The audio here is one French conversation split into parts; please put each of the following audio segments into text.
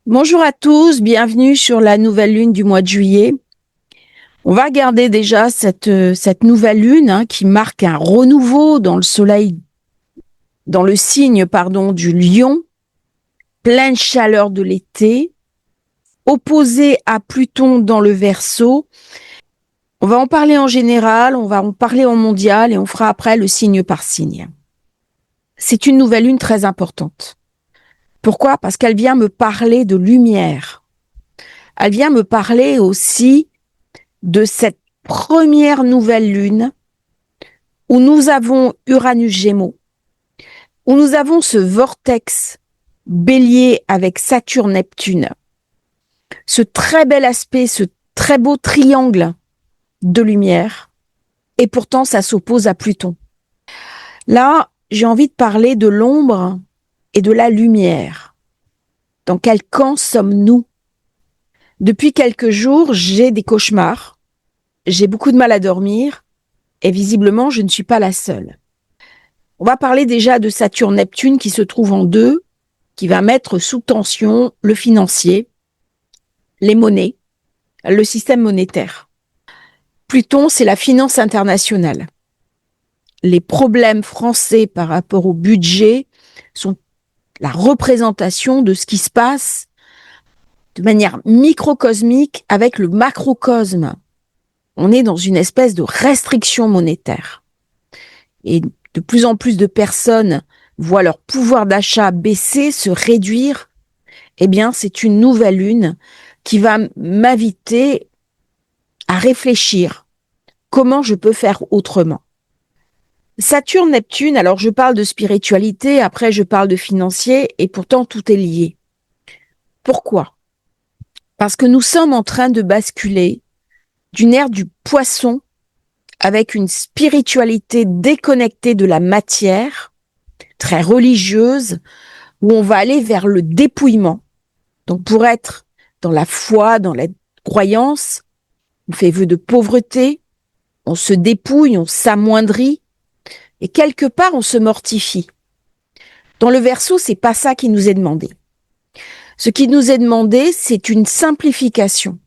Bonjour à tous, bienvenue sur la nouvelle lune du mois de juillet. On va regarder déjà cette nouvelle lune qui marque un renouveau dans le soleil, dans le signe du lion, pleine chaleur de l'été, opposé à Pluton dans le Verseau. On va en parler en général, on va en parler en mondial et on fera après le signe par signe. C'est une nouvelle lune très importante. Pourquoi? Parce qu'elle vient me parler de lumière. Elle vient me parler aussi de cette première nouvelle lune où nous avons Uranus Gémeaux, où nous avons ce vortex Bélier avec Saturne-Neptune, ce très bel aspect, ce très beau triangle de lumière, et pourtant ça s'oppose à Pluton. Là, j'ai envie de parler de l'ombre et de la lumière. Dans quel camp sommes-nous? Depuis quelques jours, j'ai des cauchemars, j'ai beaucoup de mal à dormir, et visiblement, je ne suis pas la seule. On va parler déjà de Saturne-Neptune qui se trouve en deux, qui va mettre sous tension le financier, les monnaies, le système monétaire. Pluton, c'est la finance internationale. Les problèmes français par rapport au budget sont la représentation de ce qui se passe de manière microcosmique avec le macrocosme. On est dans une espèce de restriction monétaire. Et de plus en plus de personnes voient leur pouvoir d'achat baisser, se réduire. Eh bien, c'est une nouvelle lune qui va m'inviter à réfléchir comment je peux faire autrement. Saturne-Neptune, alors je parle de spiritualité, après je parle de financier, et pourtant tout est lié. Pourquoi? Parce que nous sommes en train de basculer d'une ère du poisson avec une spiritualité déconnectée de la matière, très religieuse, où on va aller vers le dépouillement. Donc pour être dans la foi, dans la croyance, on fait vœu de pauvreté, on se dépouille, on s'amoindrit, et quelque part on se mortifie. Dans le Verseau, c'est pas ça qui nous est demandé. Ce qui nous est demandé, c'est une simplification.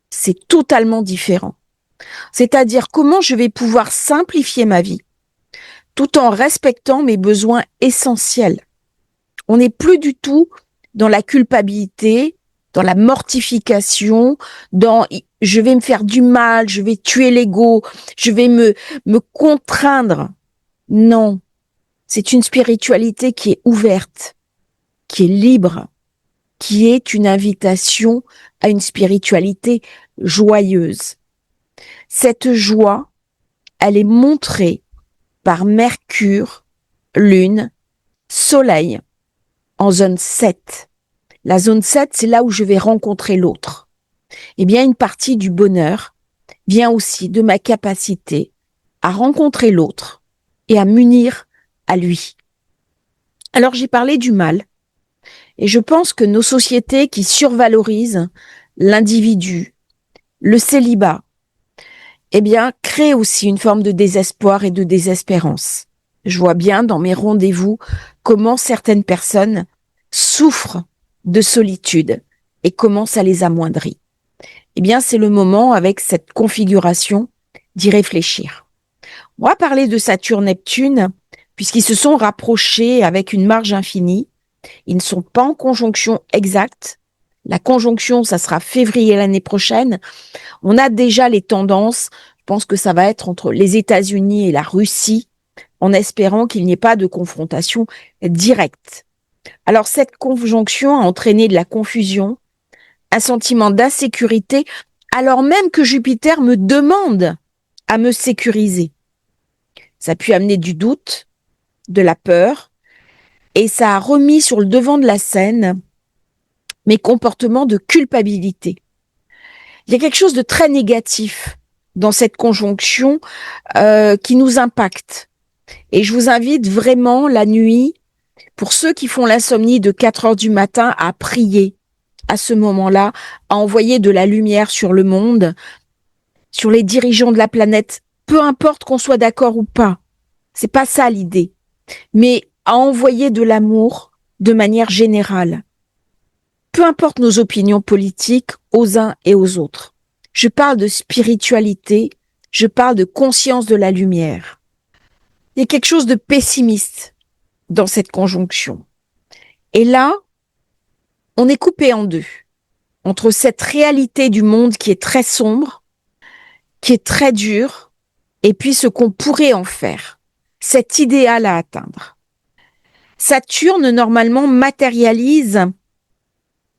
C'est totalement différent. C'est-à-dire comment je vais pouvoir simplifier ma vie tout en respectant mes besoins essentiels. On n'est plus du tout dans la culpabilité, dans la mortification, dans je vais me faire du mal, je vais tuer l'ego, je vais me contraindre. Non, c'est une spiritualité qui est ouverte, qui est libre, qui est une invitation à une spiritualité joyeuse. Cette joie, elle est montrée par Mercure, Lune, Soleil en zone 7. La zone 7, c'est là où je vais rencontrer l'autre. Eh bien, une partie du bonheur vient aussi de ma capacité à rencontrer l'autre et à m'unir à lui. Alors, j'ai parlé du mal. Et je pense que nos sociétés qui survalorisent l'individu, le célibat, eh bien, créent aussi une forme de désespoir et de désespérance. Je vois bien dans mes rendez-vous comment certaines personnes souffrent de solitude et comment ça les amoindrit. Eh bien, c'est le moment, avec cette configuration, d'y réfléchir. On va parler de Saturne-Neptune, puisqu'ils se sont rapprochés avec une marge infinie. Ils ne sont pas en conjonction exacte. La conjonction, ça sera février l'année prochaine. On a déjà les tendances. Je pense que ça va être entre les États-Unis et la Russie, en espérant qu'il n'y ait pas de confrontation directe. Alors, cette conjonction a entraîné de la confusion, un sentiment d'insécurité, alors même que Jupiter me demande à me sécuriser. Ça a pu amener du doute, de la peur, et ça a remis sur le devant de la scène mes comportements de culpabilité. Il y a quelque chose de très négatif dans cette conjonction qui nous impacte. Et je vous invite vraiment la nuit, pour ceux qui font l'insomnie de 4 heures du matin, à prier à ce moment-là, à envoyer de la lumière sur le monde, sur les dirigeants de la planète, peu importe qu'on soit d'accord ou pas. C'est pas ça l'idée. Mais à envoyer de l'amour de manière générale. peu importe nos opinions politiques aux uns et aux autres. Je parle de spiritualité, je parle de conscience de la lumière. Il y a quelque chose de pessimiste dans cette conjonction. Et là, on est coupé en deux, entre cette réalité du monde qui est très sombre, qui est très dure, et puis ce qu'on pourrait en faire, cet idéal à atteindre. Saturne, normalement, matérialise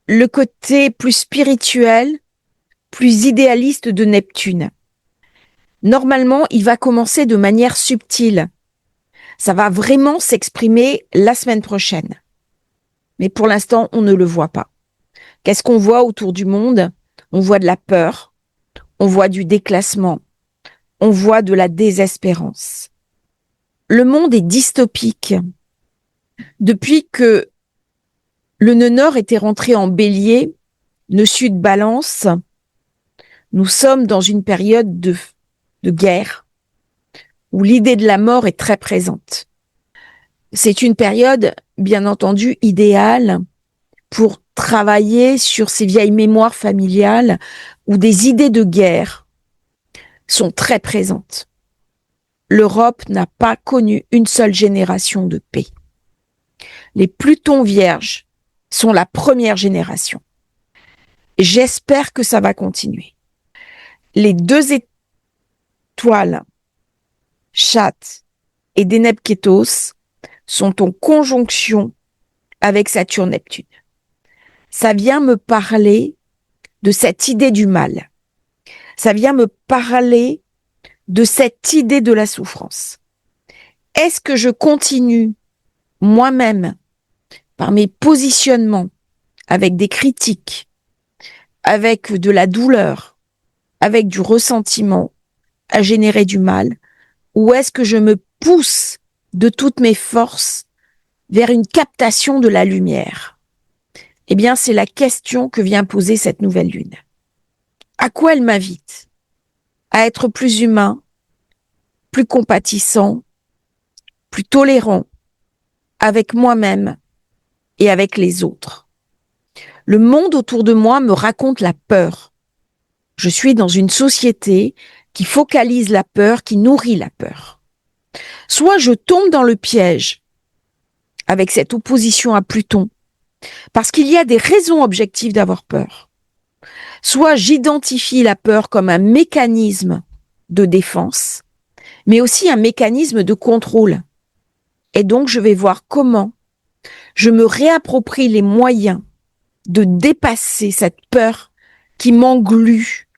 le côté plus spirituel, plus idéaliste de Neptune. Normalement, il va commencer de manière subtile. Ça va vraiment s'exprimer la semaine prochaine. Mais pour l'instant, on ne le voit pas. Qu'est-ce qu'on voit autour du monde? On voit de la peur, on voit du déclassement, on voit de la désespérance. Le monde est dystopique. Depuis que le nœud nord était rentré en bélier, nœud sud balance, nous sommes dans une période de guerre où l'idée de la mort est très présente. C'est une période, bien entendu, idéale pour travailler sur ces vieilles mémoires familiales où des idées de guerre sont très présentes. L'Europe n'a pas connu une seule génération de paix. Les Plutons vierges sont la première génération. J'espère que ça va continuer. Les deux étoiles, Chat et Deneb Kétos, sont en conjonction avec Saturne-Neptune. Ça vient me parler de cette idée du mal. Ça vient me parler de cette idée de la souffrance. Est-ce que je continue moi-même par mes positionnements avec des critiques, avec de la douleur, avec du ressentiment à générer du mal, ou est-ce que je me pousse de toutes mes forces vers une captation de la lumière? Eh bien, c'est la question que vient poser cette nouvelle lune. À quoi elle m'invite? À être plus humain, plus compatissant, plus tolérant avec moi-même et avec les autres. Le monde autour de moi me raconte la peur. Je suis dans une société qui focalise la peur, qui nourrit la peur. Soit je tombe dans le piège avec cette opposition à Pluton, parce qu'il y a des raisons objectives d'avoir peur. Soit j'identifie la peur comme un mécanisme de défense, mais aussi un mécanisme de contrôle. Et donc, je vais voir comment je me réapproprie les moyens de dépasser cette peur qui m'englue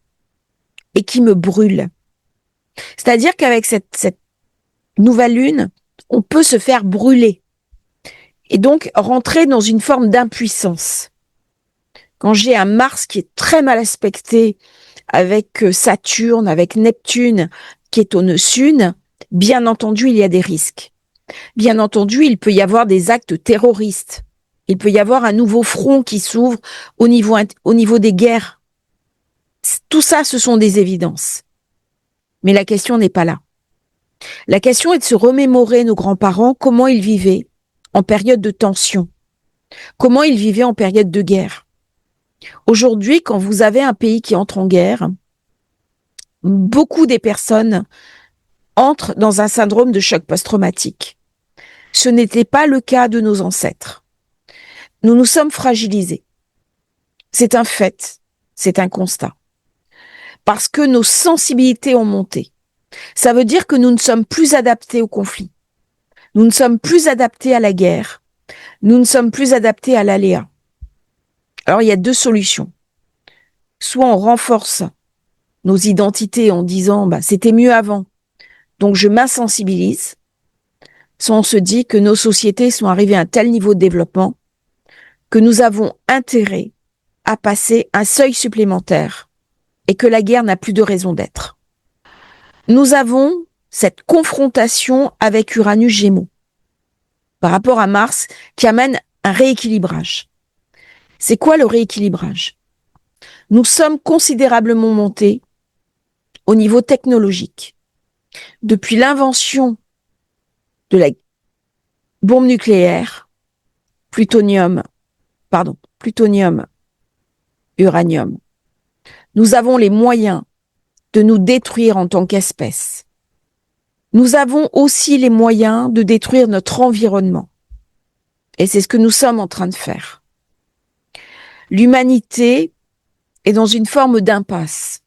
et qui me brûle. C'est-à-dire qu'avec cette nouvelle lune, on peut se faire brûler et donc rentrer dans une forme d'impuissance. Quand j'ai un Mars qui est très mal aspecté avec Saturne, avec Neptune qui est au nœud sud, bien entendu, il y a des risques. Bien entendu, il peut y avoir des actes terroristes. Il peut y avoir un nouveau front qui s'ouvre au niveau des guerres. Tout ça, ce sont des évidences. Mais la question n'est pas là. La question est de se remémorer nos grands-parents, comment ils vivaient en période de tension, comment ils vivaient en période de guerre. Aujourd'hui, quand vous avez un pays qui entre en guerre, beaucoup des personnes entrent dans un syndrome de choc post-traumatique. Ce n'était pas le cas de nos ancêtres. Nous nous sommes fragilisés. C'est un fait, c'est un constat. Parce que nos sensibilités ont monté. Ça veut dire que nous ne sommes plus adaptés au conflit. Nous ne sommes plus adaptés à la guerre. Nous ne sommes plus adaptés à l'aléa. Alors, il y a deux solutions. Soit on renforce nos identités en disant c'était mieux avant, donc je m'insensibilise. Soit on se dit que nos sociétés sont arrivées à un tel niveau de développement que nous avons intérêt à passer un seuil supplémentaire et que la guerre n'a plus de raison d'être. Nous avons cette confrontation avec Uranus Gémeaux par rapport à Mars qui amène un rééquilibrage. C'est quoi le rééquilibrage? Nous sommes considérablement montés au niveau technologique. Depuis l'invention de la bombe nucléaire, plutonium, uranium. Nous avons les moyens de nous détruire en tant qu'espèce. Nous avons aussi les moyens de détruire notre environnement. Et c'est ce que nous sommes en train de faire. L'humanité est dans une forme d'impasse.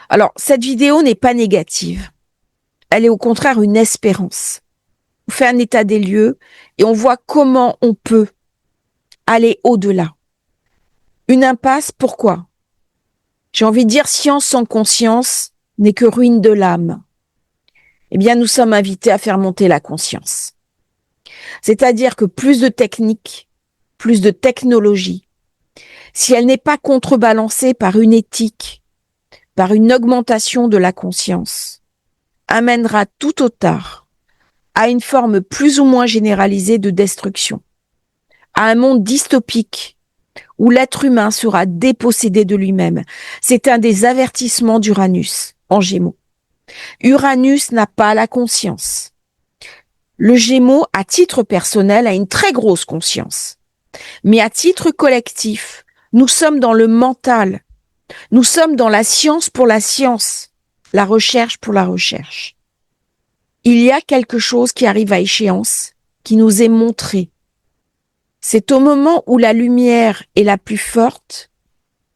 Alors, cette vidéo n'est pas négative. Elle est au contraire une espérance. On fait un état des lieux et on voit comment on peut aller au-delà. Une impasse, pourquoi? J'ai envie de dire, science sans conscience n'est que ruine de l'âme. Eh bien, nous sommes invités à faire monter la conscience. C'est-à-dire que plus de techniques, plus de technologie, si elle n'est pas contrebalancée par une éthique, par une augmentation de la conscience, amènera tout au tard à une forme plus ou moins généralisée de destruction, à un monde dystopique où l'être humain sera dépossédé de lui-même. C'est un des avertissements d'Uranus en Gémeaux. Uranus n'a pas la conscience. Le Gémeaux, à titre personnel, a une très grosse conscience. Mais à titre collectif, nous sommes dans le mental. Nous sommes dans la science pour la science, la recherche pour la recherche. Il y a quelque chose qui arrive à échéance, qui nous est montré. C'est au moment où la lumière est la plus forte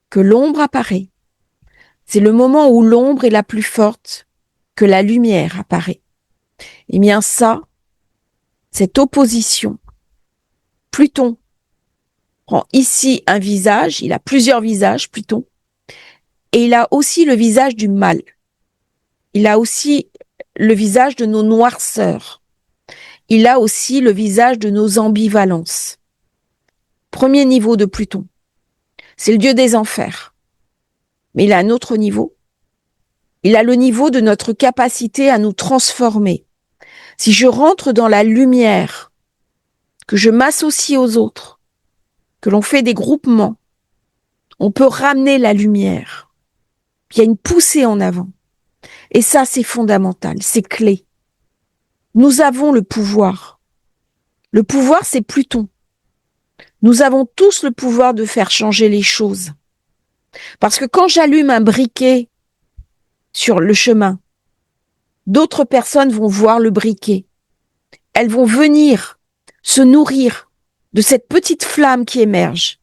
que l'ombre apparaît. C'est le moment où l'ombre est la plus forte que la lumière apparaît. Eh bien ça, cette opposition, Pluton prend ici un visage, il a plusieurs visages, Pluton, et il a aussi le visage du mal. Il a aussi le visage de nos noirceurs. Il a aussi le visage de nos ambivalences. Premier niveau de Pluton, c'est le dieu des enfers. Mais il a un autre niveau. Il a le niveau de notre capacité à nous transformer. Si je rentre dans la lumière, que je m'associe aux autres, que l'on fait des groupements, on peut ramener la lumière. Il y a une poussée en avant. Et ça, c'est fondamental, c'est clé. Nous avons le pouvoir. Le pouvoir, c'est Pluton. Nous avons tous le pouvoir de faire changer les choses. Parce que quand j'allume un briquet sur le chemin, d'autres personnes vont voir le briquet. Elles vont venir se nourrir de cette petite flamme qui émerge.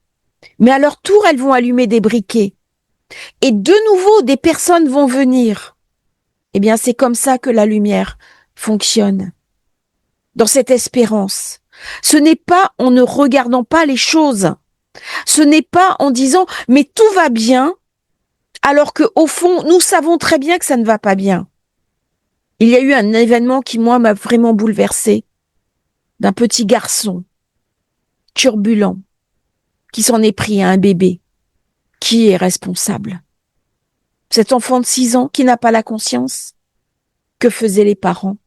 Mais à leur tour, elles vont allumer des briquets. Et de nouveau, des personnes vont venir. Eh bien, c'est comme ça que la lumière fonctionne. Dans cette espérance. Ce n'est pas en ne regardant pas les choses. Ce n'est pas en disant « mais tout va bien », alors qu'au fond, nous savons très bien que ça ne va pas bien. Il y a eu un événement qui, moi, m'a vraiment bouleversée, d'un petit garçon turbulent qui s'en est pris à un bébé. Qui est responsable? Cet enfant de 6 ans qui n'a pas la conscience? Que faisaient les parents?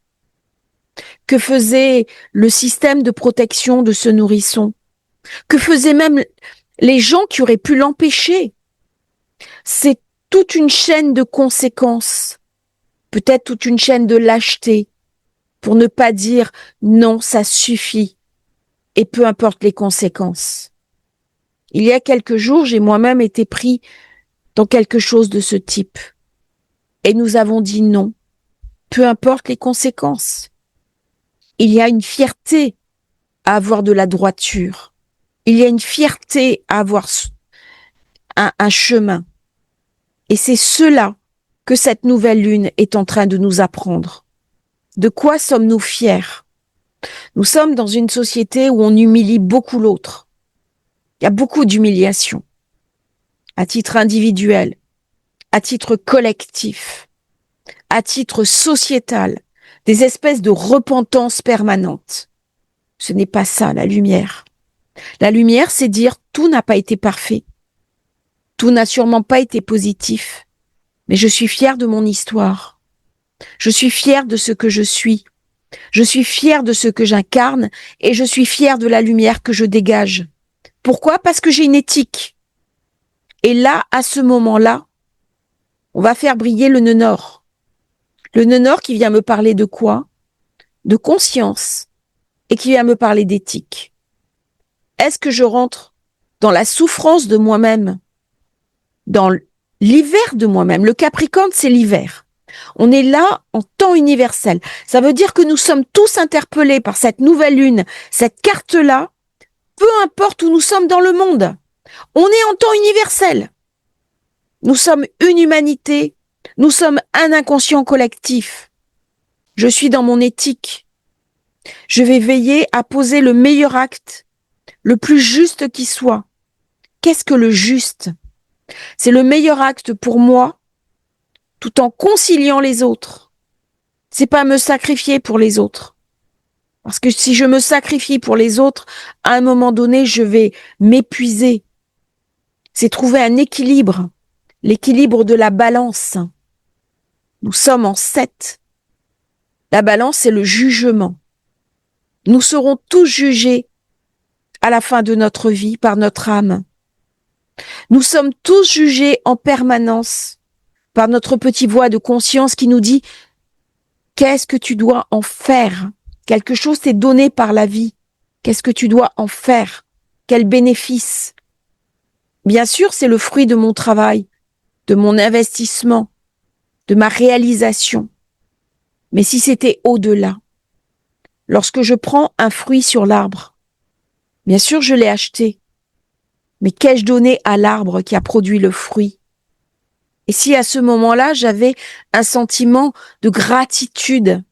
Que faisait le système de protection de ce nourrisson? Que faisaient même les gens qui auraient pu l'empêcher? C'est toute une chaîne de conséquences, peut-être toute une chaîne de lâcheté, pour ne pas dire non, ça suffit, et peu importe les conséquences. Il y a quelques jours, j'ai moi-même été pris dans quelque chose de ce type, et nous avons dit non, peu importe les conséquences. Il y a une fierté à avoir de la droiture. Il y a une fierté à avoir un chemin. Et c'est cela que cette nouvelle lune est en train de nous apprendre. De quoi sommes-nous fiers? Nous sommes dans une société où on humilie beaucoup l'autre. Il y a beaucoup d'humiliation, à titre individuel, à titre collectif, à titre sociétal, des espèces de repentance permanente. Ce n'est pas ça, la lumière. La lumière, c'est dire tout n'a pas été parfait. Tout n'a sûrement pas été positif. Mais je suis fière de mon histoire. Je suis fière de ce que je suis. Je suis fière de ce que j'incarne et je suis fière de la lumière que je dégage. Pourquoi? Parce que j'ai une éthique. Et là, à ce moment-là, on va faire briller le nœud nord. Le nœud nord qui vient me parler de quoi? De conscience et qui vient me parler d'éthique. Est-ce que je rentre dans la souffrance de moi-même, dans l'hiver de moi-même. Le Capricorne, c'est l'hiver. On est là en temps universel. Ça veut dire que nous sommes tous interpellés par cette nouvelle lune, cette carte-là, peu importe où nous sommes dans le monde. On est en temps universel. Nous sommes une humanité. Nous sommes un inconscient collectif. Je suis dans mon éthique. Je vais veiller à poser le meilleur acte, le plus juste qui soit. Qu'est-ce que le juste? C'est le meilleur acte pour moi, tout en conciliant les autres. C'est pas me sacrifier pour les autres. Parce que si je me sacrifie pour les autres, à un moment donné, je vais m'épuiser. C'est trouver un équilibre, l'équilibre de la balance. Nous sommes en 7. La balance, c'est le jugement. Nous serons tous jugés à la fin de notre vie par notre âme. Nous sommes tous jugés en permanence par notre petite voix de conscience qui nous dit « Qu'est-ce que tu dois en faire ?» Quelque chose t'est donné par la vie. Qu'est-ce que tu dois en faire? Quel bénéfice? Bien sûr, c'est le fruit de mon travail, de mon investissement, de ma réalisation. Mais si c'était au-delà, lorsque je prends un fruit sur l'arbre, bien sûr, je l'ai acheté. Mais qu'ai-je donné à l'arbre qui a produit le fruit? Et si à ce moment-là, j'avais un sentiment de gratitude,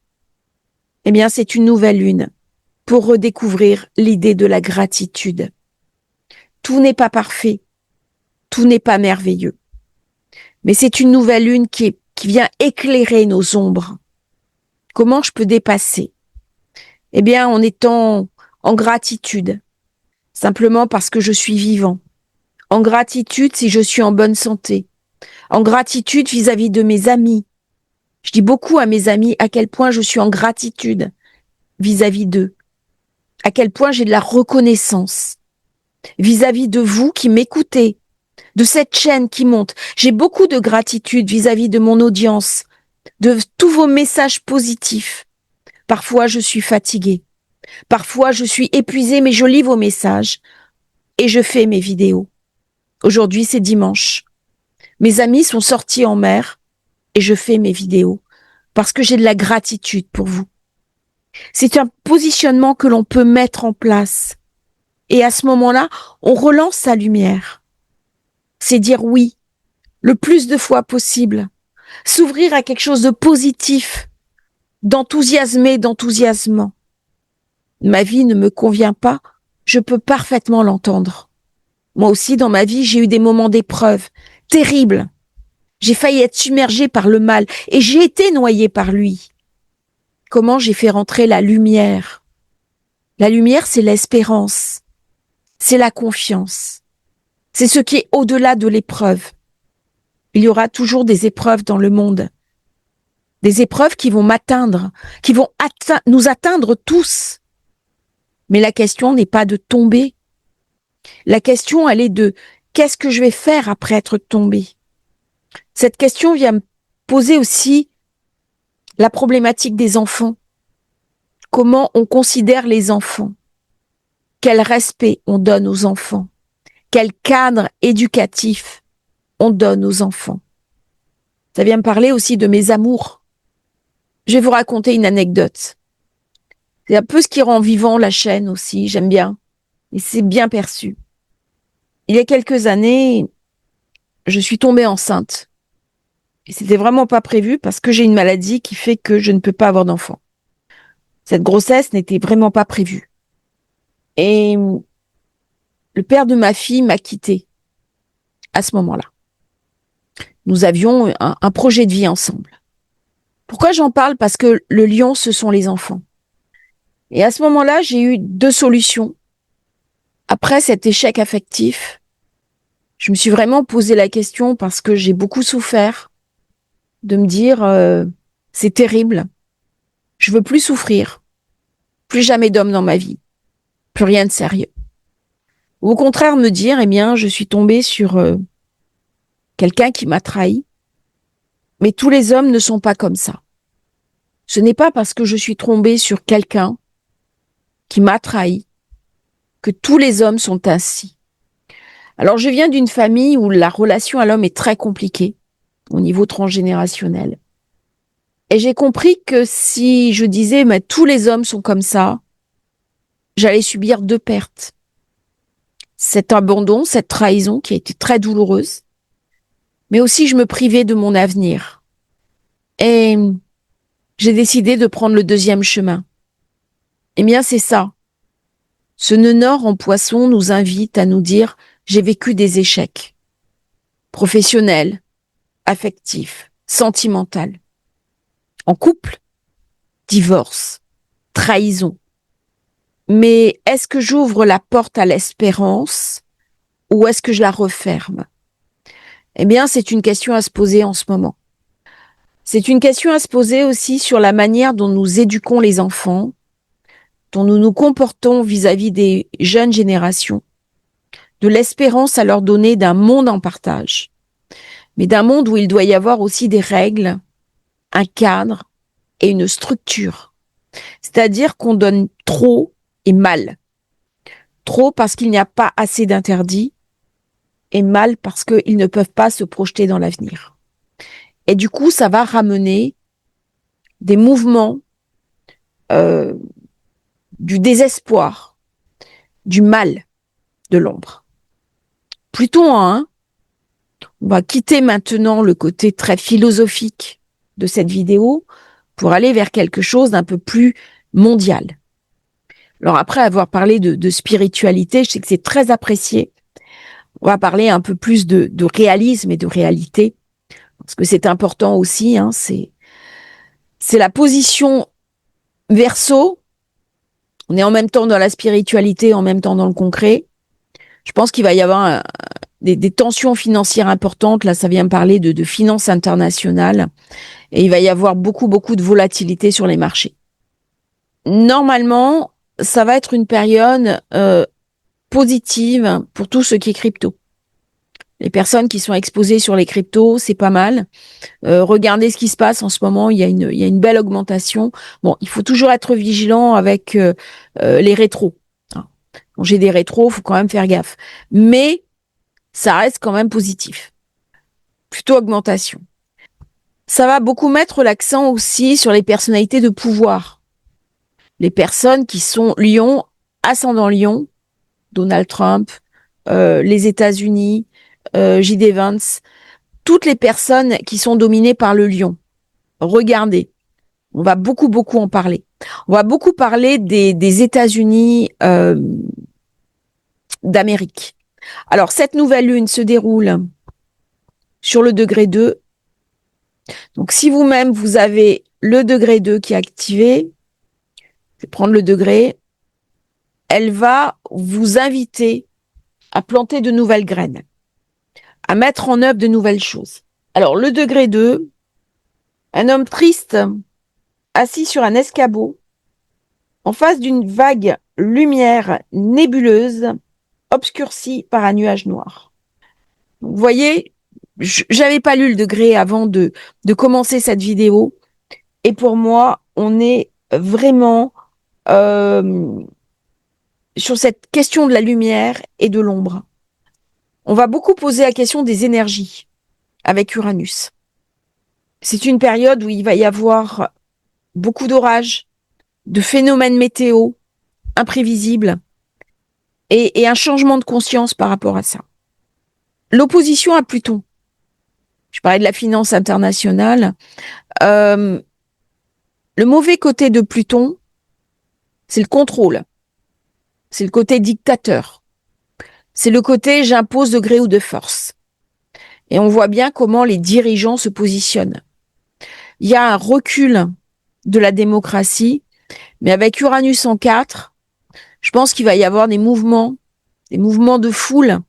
eh bien, c'est une nouvelle lune pour redécouvrir l'idée de la gratitude. Tout n'est pas parfait, tout n'est pas merveilleux. Mais c'est une nouvelle lune qui vient éclairer nos ombres. Comment je peux dépasser? Eh bien, en étant en gratitude, simplement parce que je suis vivant. En gratitude si je suis en bonne santé. En gratitude vis-à-vis de mes amis. Je dis beaucoup à mes amis à quel point je suis en gratitude vis-à-vis d'eux. À quel point j'ai de la reconnaissance vis-à-vis de vous qui m'écoutez, de cette chaîne qui monte. J'ai beaucoup de gratitude vis-à-vis de mon audience, de tous vos messages positifs. Parfois, je suis fatiguée. Parfois, je suis épuisée, mais je lis vos messages et je fais mes vidéos. Aujourd'hui, c'est dimanche. Mes amis sont sortis en mer et je fais mes vidéos parce que j'ai de la gratitude pour vous. C'est un positionnement que l'on peut mettre en place. Et à ce moment-là, on relance sa lumière. C'est dire oui, le plus de fois possible. S'ouvrir à quelque chose de positif, d'enthousiasmant. Ma vie ne me convient pas, je peux parfaitement l'entendre. Moi aussi, dans ma vie, j'ai eu des moments d'épreuve terribles. J'ai failli être submergée par le mal et j'ai été noyée par lui. Comment j'ai fait rentrer la lumière? La lumière, c'est l'espérance, c'est la confiance, c'est ce qui est au-delà de l'épreuve. Il y aura toujours des épreuves dans le monde, des épreuves qui vont m'atteindre, qui vont nous atteindre tous. Mais la question n'est pas de tomber. La question, elle est de qu'est-ce que je vais faire après être tombée? Cette question vient me poser aussi la problématique des enfants. Comment on considère les enfants? Quel respect on donne aux enfants? Quel cadre éducatif on donne aux enfants? Ça vient me parler aussi de mes amours. Je vais vous raconter une anecdote. C'est un peu ce qui rend vivant la chaîne aussi, j'aime bien. Et c'est bien perçu. Il y a quelques années, je suis tombée enceinte. Et c'était vraiment pas prévu parce que j'ai une maladie qui fait que je ne peux pas avoir d'enfant. Cette grossesse n'était vraiment pas prévue. Et le père de ma fille m'a quittée à ce moment-là. Nous avions un projet de vie ensemble. Pourquoi j'en parle? Parce que le lion, ce sont les enfants. Et à ce moment-là, j'ai eu 2 solutions. Après cet échec affectif, je me suis vraiment posé la question parce que j'ai beaucoup souffert de me dire c'est terrible, je veux plus souffrir, plus jamais d'homme dans ma vie, plus rien de sérieux. Ou au contraire me dire, eh bien, je suis tombée sur quelqu'un qui m'a trahi, mais tous les hommes ne sont pas comme ça. Ce n'est pas parce que je suis tombée sur quelqu'un qui m'a trahi que tous les hommes sont ainsi. Alors, je viens d'une famille où la relation à l'homme est très compliquée au niveau transgénérationnel. Et j'ai compris que si je disais, mais tous les hommes sont comme ça, j'allais subir deux pertes. Cet abandon, cette trahison qui a été très douloureuse, mais aussi je me privais de mon avenir. Et j'ai décidé de prendre le deuxième chemin. Eh bien, c'est ça. Ce nœud nord en poisson nous invite à nous dire, j'ai vécu des échecs professionnels, affectifs, sentimentaux, en couple, divorce, trahison. Mais est-ce que j'ouvre la porte à l'espérance ou est-ce que je la referme? Eh bien, c'est une question à se poser en ce moment. C'est une question à se poser aussi sur la manière dont nous éduquons les enfants, dont nous nous comportons vis-à-vis des jeunes générations, de l'espérance à leur donner d'un monde en partage, mais d'un monde où il doit y avoir aussi des règles, un cadre et une structure. C'est-à-dire qu'on donne trop et mal. Trop parce qu'il n'y a pas assez d'interdits et mal parce qu'ils ne peuvent pas se projeter dans l'avenir. Et du coup, ça va ramener des mouvements euh, du désespoir, du mal, de l'ombre. Pluton en 1, on va quitter maintenant le côté très philosophique de cette vidéo pour aller vers quelque chose d'un peu plus mondial. Alors après avoir parlé de spiritualité, je sais que c'est très apprécié. On va parler un peu plus de réalisme et de réalité, parce que c'est important aussi. Hein, c'est la position Verseau. On est en même temps dans la spiritualité, en même temps dans le concret. Je pense qu'il va y avoir des tensions financières importantes. Là, ça vient me parler de finances internationales. Et il va y avoir beaucoup, beaucoup de volatilité sur les marchés. Normalement, ça va être une période positive pour tout ce qui est crypto. Les personnes qui sont exposées sur les cryptos, c'est pas mal. Regardez ce qui se passe en ce moment, il y a une belle augmentation. Bon, il faut toujours être vigilant avec les rétros. Quand j'ai des rétros, il faut quand même faire gaffe. Mais ça reste quand même positif. Plutôt augmentation. Ça va beaucoup mettre l'accent aussi sur les personnalités de pouvoir. Les personnes qui sont Lion, ascendant Lion, Donald Trump, les États-Unis, J.D. Vance, toutes les personnes qui sont dominées par le lion. Regardez, on va beaucoup, beaucoup en parler. On va beaucoup parler des États-Unis d'Amérique. Alors, cette nouvelle lune se déroule sur le degré 2. Donc, si vous-même, vous avez le degré 2 qui est activé, je vais prendre le degré, elle va vous inviter à planter de nouvelles graines, à mettre en œuvre de nouvelles choses. Alors, le degré 2, un homme triste, assis sur un escabeau, en face d'une vague lumière nébuleuse, obscurcie par un nuage noir. Vous voyez, j'avais pas lu le degré avant de commencer cette vidéo, et pour moi, on est vraiment sur cette question de la lumière et de l'ombre. On va beaucoup poser la question des énergies avec Uranus. C'est une période où il va y avoir beaucoup d'orages, de phénomènes météo imprévisibles et un changement de conscience par rapport à ça. L'opposition à Pluton. Je parlais de la finance internationale. Le mauvais côté de Pluton, c'est le contrôle. C'est le côté dictateur. C'est le côté j'impose de gré ou de force. Et on voit bien comment les dirigeants se positionnent. Il y a un recul de la démocratie, mais avec Uranus en 4, je pense qu'il va y avoir des mouvements de foule,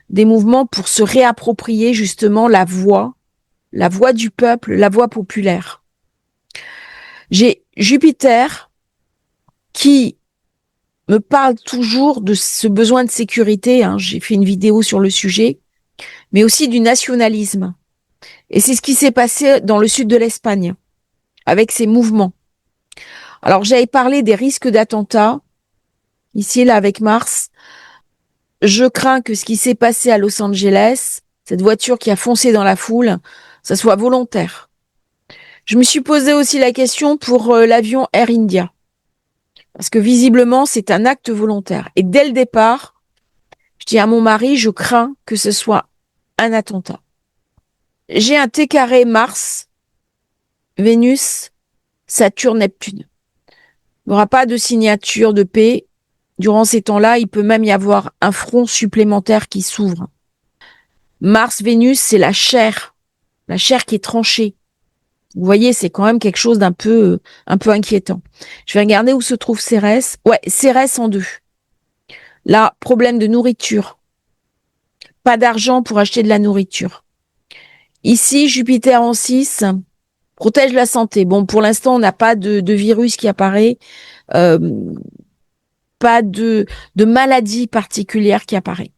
des mouvements pour se réapproprier justement la voix du peuple, la voix populaire. J'ai Jupiter qui me parle toujours de ce besoin de sécurité, hein, j'ai fait une vidéo sur le sujet, mais aussi du nationalisme. Et c'est ce qui s'est passé dans le sud de l'Espagne, avec ces mouvements. Alors j'avais parlé des risques d'attentats, ici et là avec Mars. je crains que ce qui s'est passé à Los Angeles, cette voiture qui a foncé dans la foule, ça soit volontaire. Je me suis posé aussi la question pour l'avion Air India. Parce que visiblement, c'est un acte volontaire. Et dès le départ, je dis à mon mari, je crains que ce soit un attentat. J'ai un T carré Mars, Vénus, Saturne, Neptune. Il n'y aura pas de signature de paix. Durant ces temps-là, il peut même y avoir un front supplémentaire qui s'ouvre. Mars, Vénus, c'est la chair qui est tranchée. Vous voyez, c'est quand même quelque chose d'un peu inquiétant. Je vais regarder où se trouve Cérès. Ouais, Cérès en 2. Là, problème de nourriture. Pas d'argent pour acheter de la nourriture. Ici, Jupiter en 6 protège la santé. Bon, pour l'instant, on n'a pas de virus qui apparaît, pas de maladie particulière qui apparaît.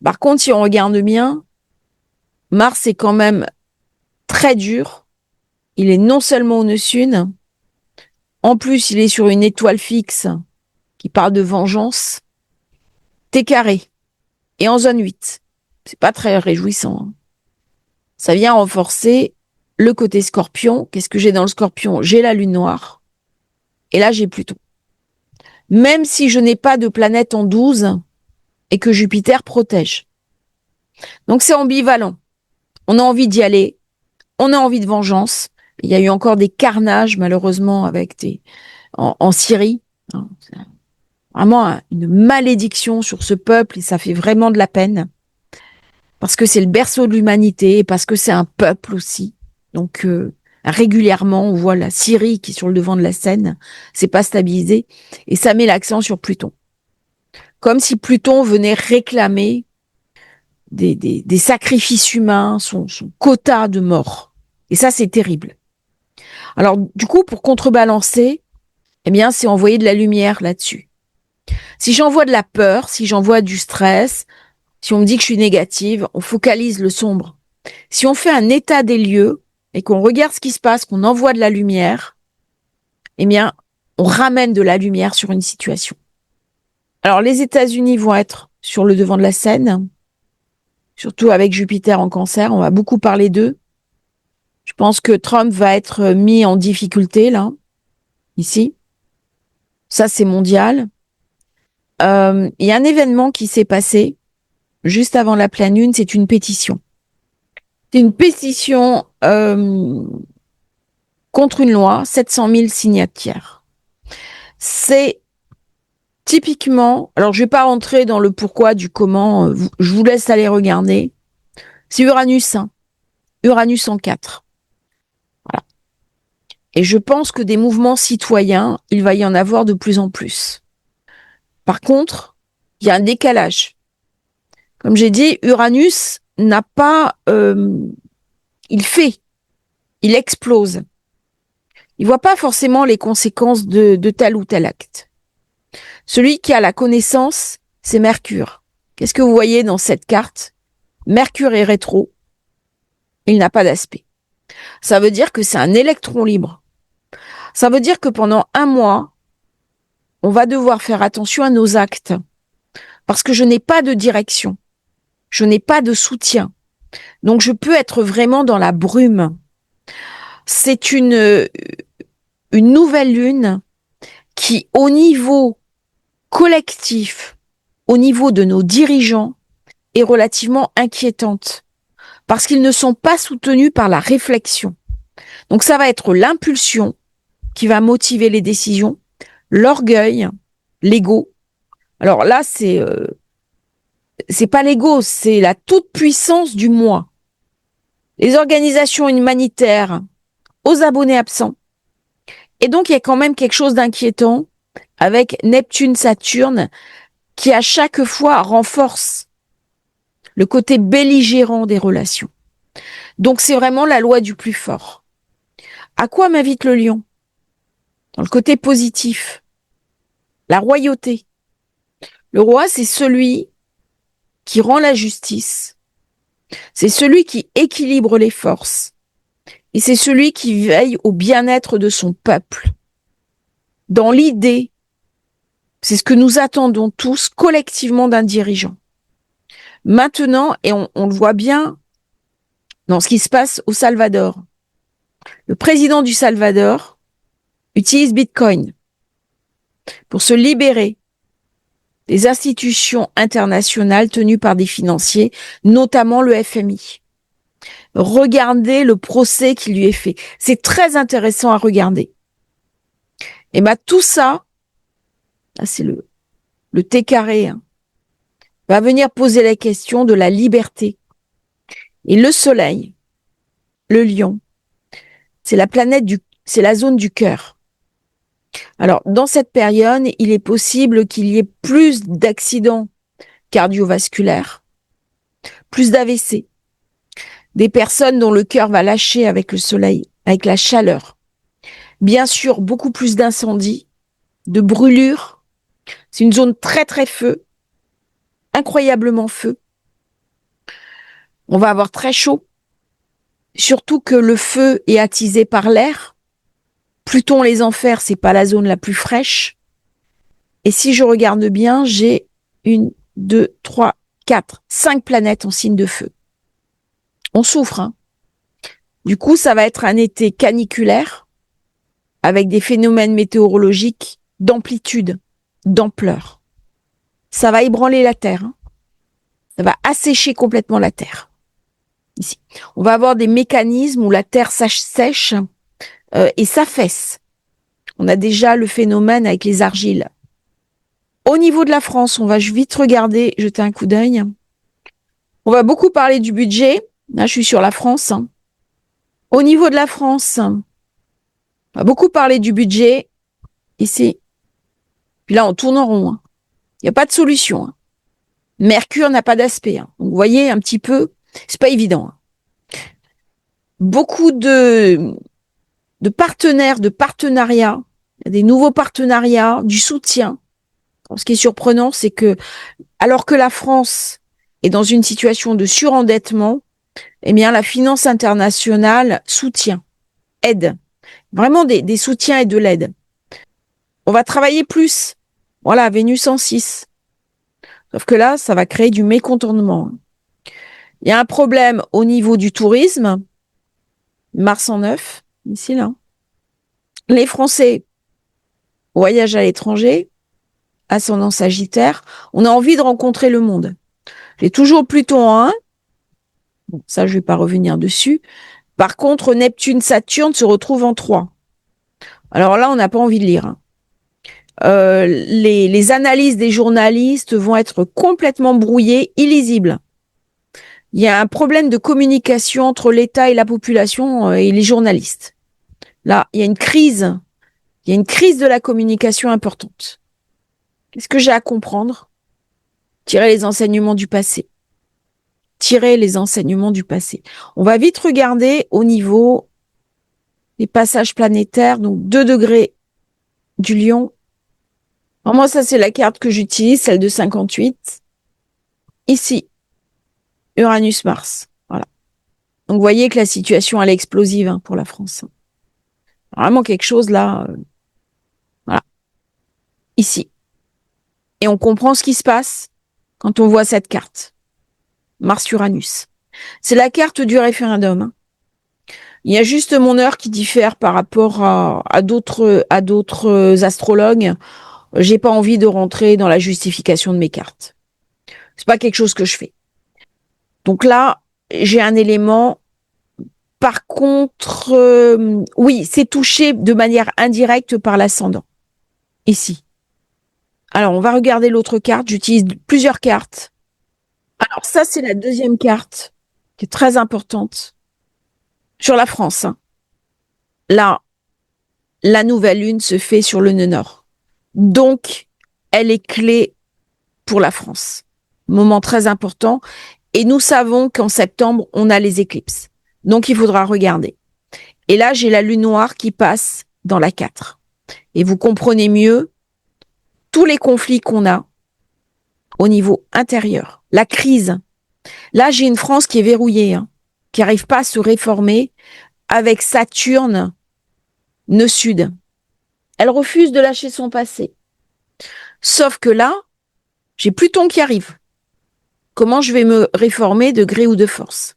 Par contre, si on regarde bien, Mars est quand même très dur. Il est non seulement au nœud sud, en plus, il est sur une étoile fixe qui parle de vengeance. T carré et en zone 8. C'est pas très réjouissant. Ça vient renforcer le côté Scorpion. Qu'est-ce que j'ai dans le Scorpion? J'ai la Lune noire. Et là, j'ai Pluton. Même si je n'ai pas de planète en 12 et que Jupiter protège. Donc, c'est ambivalent. On a envie d'y aller. On a envie de vengeance. Il y a eu encore des carnages, malheureusement, en Syrie. Vraiment une malédiction sur ce peuple et ça fait vraiment de la peine. Parce que c'est le berceau de l'humanité et parce que c'est un peuple aussi. Donc, régulièrement, on voit la Syrie qui est sur le devant de la scène. C'est pas stabilisé. Et ça met l'accent sur Pluton. Comme si Pluton venait réclamer des sacrifices humains, son quota de mort. Et ça, c'est terrible. Alors, du coup, pour contrebalancer, eh bien, c'est envoyer de la lumière là-dessus. Si j'envoie de la peur, si j'envoie du stress, si on me dit que je suis négative, on focalise le sombre. Si on fait un état des lieux et qu'on regarde ce qui se passe, qu'on envoie de la lumière, eh bien, on ramène de la lumière sur une situation. Alors, les États-Unis vont être sur le devant de la scène, surtout avec Jupiter en Cancer. On va beaucoup parler d'eux. Je pense que Trump va être mis en difficulté, là, ici. Ça, c'est mondial. Il y a un événement qui s'est passé juste avant la pleine lune, c'est une pétition. C'est une pétition contre une loi, 700 000 signataires. C'est typiquement, alors je vais pas rentrer dans le pourquoi, du comment, je vous laisse aller regarder. C'est Uranus, hein, Uranus en 4. Voilà. Et je pense que des mouvements citoyens, il va y en avoir de plus en plus. Par contre, il y a un décalage. Comme j'ai dit, Uranus n'a pas... il explose. Il voit pas forcément les conséquences de tel ou tel acte. Celui qui a la connaissance, c'est Mercure. Qu'est-ce que vous voyez dans cette carte? Mercure est rétro. Il n'a pas d'aspect. Ça veut dire que c'est un électron libre. Ça veut dire que pendant un mois, on va devoir faire attention à nos actes. Parce que je n'ai pas de direction. Je n'ai pas de soutien. Donc je peux être vraiment dans la brume. C'est une nouvelle lune qui, au niveau collectif, au niveau de nos dirigeants, est relativement inquiétante. Parce qu'ils ne sont pas soutenus par la réflexion. Donc ça va être l'impulsion qui va motiver les décisions, l'orgueil, l'ego. Alors là, c'est pas l'ego, c'est la toute-puissance du moi. Les organisations humanitaires aux abonnés absents. Et donc, il y a quand même quelque chose d'inquiétant avec Neptune-Saturne qui, à chaque fois, renforce le côté belligérant des relations. Donc, c'est vraiment la loi du plus fort. À quoi m'invite le lion? Dans le côté positif, la royauté. Le roi, c'est celui qui rend la justice. C'est celui qui équilibre les forces. Et c'est celui qui veille au bien-être de son peuple. Dans l'idée C'est ce que nous attendons tous collectivement d'un dirigeant. Maintenant, et on le voit bien dans ce qui se passe au Salvador, le président du Salvador utilise Bitcoin pour se libérer des institutions internationales tenues par des financiers, notamment le FMI. Regardez le procès qui lui est fait. C'est très intéressant à regarder. Et bien tout ça, là c'est le T carré, hein, va venir poser la question de la liberté. Et le soleil, le lion, c'est la planète c'est la zone du cœur. Alors, dans cette période, il est possible qu'il y ait plus d'accidents cardiovasculaires, plus d'AVC, des personnes dont le cœur va lâcher avec le soleil, avec la chaleur. Bien sûr, beaucoup plus d'incendies, de brûlures. C'est une zone très, très feu, incroyablement feu. On va avoir très chaud, surtout que le feu est attisé par l'air. Pluton, les enfers, c'est pas la zone la plus fraîche. Et si je regarde bien, j'ai 1, 2, 3, 4, 5 planètes en signe de feu. On souffre, hein. Du coup, ça va être un été caniculaire avec des phénomènes météorologiques d'amplitude, d'ampleur. Ça va ébranler la Terre, hein. Ça va assécher complètement la Terre. Ici. On va avoir des mécanismes où la Terre sèche et s'affaisse. On a déjà le phénomène avec les argiles. Au niveau de la France, on va vite regarder, jeter un coup d'œil. On va beaucoup parler du budget. Là, je suis sur la France. Au niveau de la France, on va beaucoup parler du budget. Ici. Puis là, on tourne en rond. Il n'y a pas de solution. Mercure n'a pas d'aspect. Donc, vous voyez un petit peu, c'est pas évident. Beaucoup de partenaires, de partenariats, des nouveaux partenariats, du soutien. Ce qui est surprenant, c'est que, alors que la France est dans une situation de surendettement, eh bien, la finance internationale soutient, aide. Vraiment des soutiens et de l'aide. On va travailler plus. Voilà, Vénus en 6. Sauf que là, ça va créer du mécontentement. Il y a un problème au niveau du tourisme. Mars en 9, ici, là. Les Français voyagent à l'étranger, ascendant Sagittaire. On a envie de rencontrer le monde. J'ai toujours Pluton en 1. Bon, ça, je vais pas revenir dessus. Par contre, Neptune, Saturne se retrouvent en 3. Alors là, on n'a pas envie de lire. Les analyses des journalistes vont être complètement brouillées, illisibles. Il y a un problème de communication entre l'État et la population et les journalistes. Là, il y a une crise. Il y a une crise de la communication importante. Qu'est-ce que j'ai à comprendre? Tirer les enseignements du passé. Tirer les enseignements du passé. On va vite regarder au niveau des passages planétaires. Donc, 2 degrés du Lion. Alors moi, ça, c'est la carte que j'utilise, celle de 58. Ici, Uranus-Mars. Voilà. Donc, vous voyez que la situation, elle est explosive pour la France. Vraiment quelque chose là. Voilà. Ici. Et on comprend ce qui se passe quand on voit cette carte. Mars-Uranus. C'est la carte du référendum. Il y a juste mon heure qui diffère par rapport à d'autres astrologues. J'ai pas envie de rentrer dans la justification de mes cartes. C'est pas quelque chose que je fais. Donc là, j'ai un élément. Par contre, oui, c'est touché de manière indirecte par l'ascendant. Ici. Alors, on va regarder l'autre carte. J'utilise plusieurs cartes. Alors, ça, c'est la deuxième carte qui est très importante sur la France. Là, la nouvelle lune se fait sur le nœud nord. Donc, elle est clé pour la France. Moment très important. Et nous savons qu'en septembre, on a les éclipses. Donc, il faudra regarder. Et là, j'ai la lune noire qui passe dans la 4. Et vous comprenez mieux tous les conflits qu'on a au niveau intérieur. La crise. Là, j'ai une France qui est verrouillée, qui n'arrive pas à se réformer avec Saturne, nœud sud. Elle refuse de lâcher son passé. Sauf que là, j'ai Pluton qui arrive. Comment je vais me réformer de gré ou de force?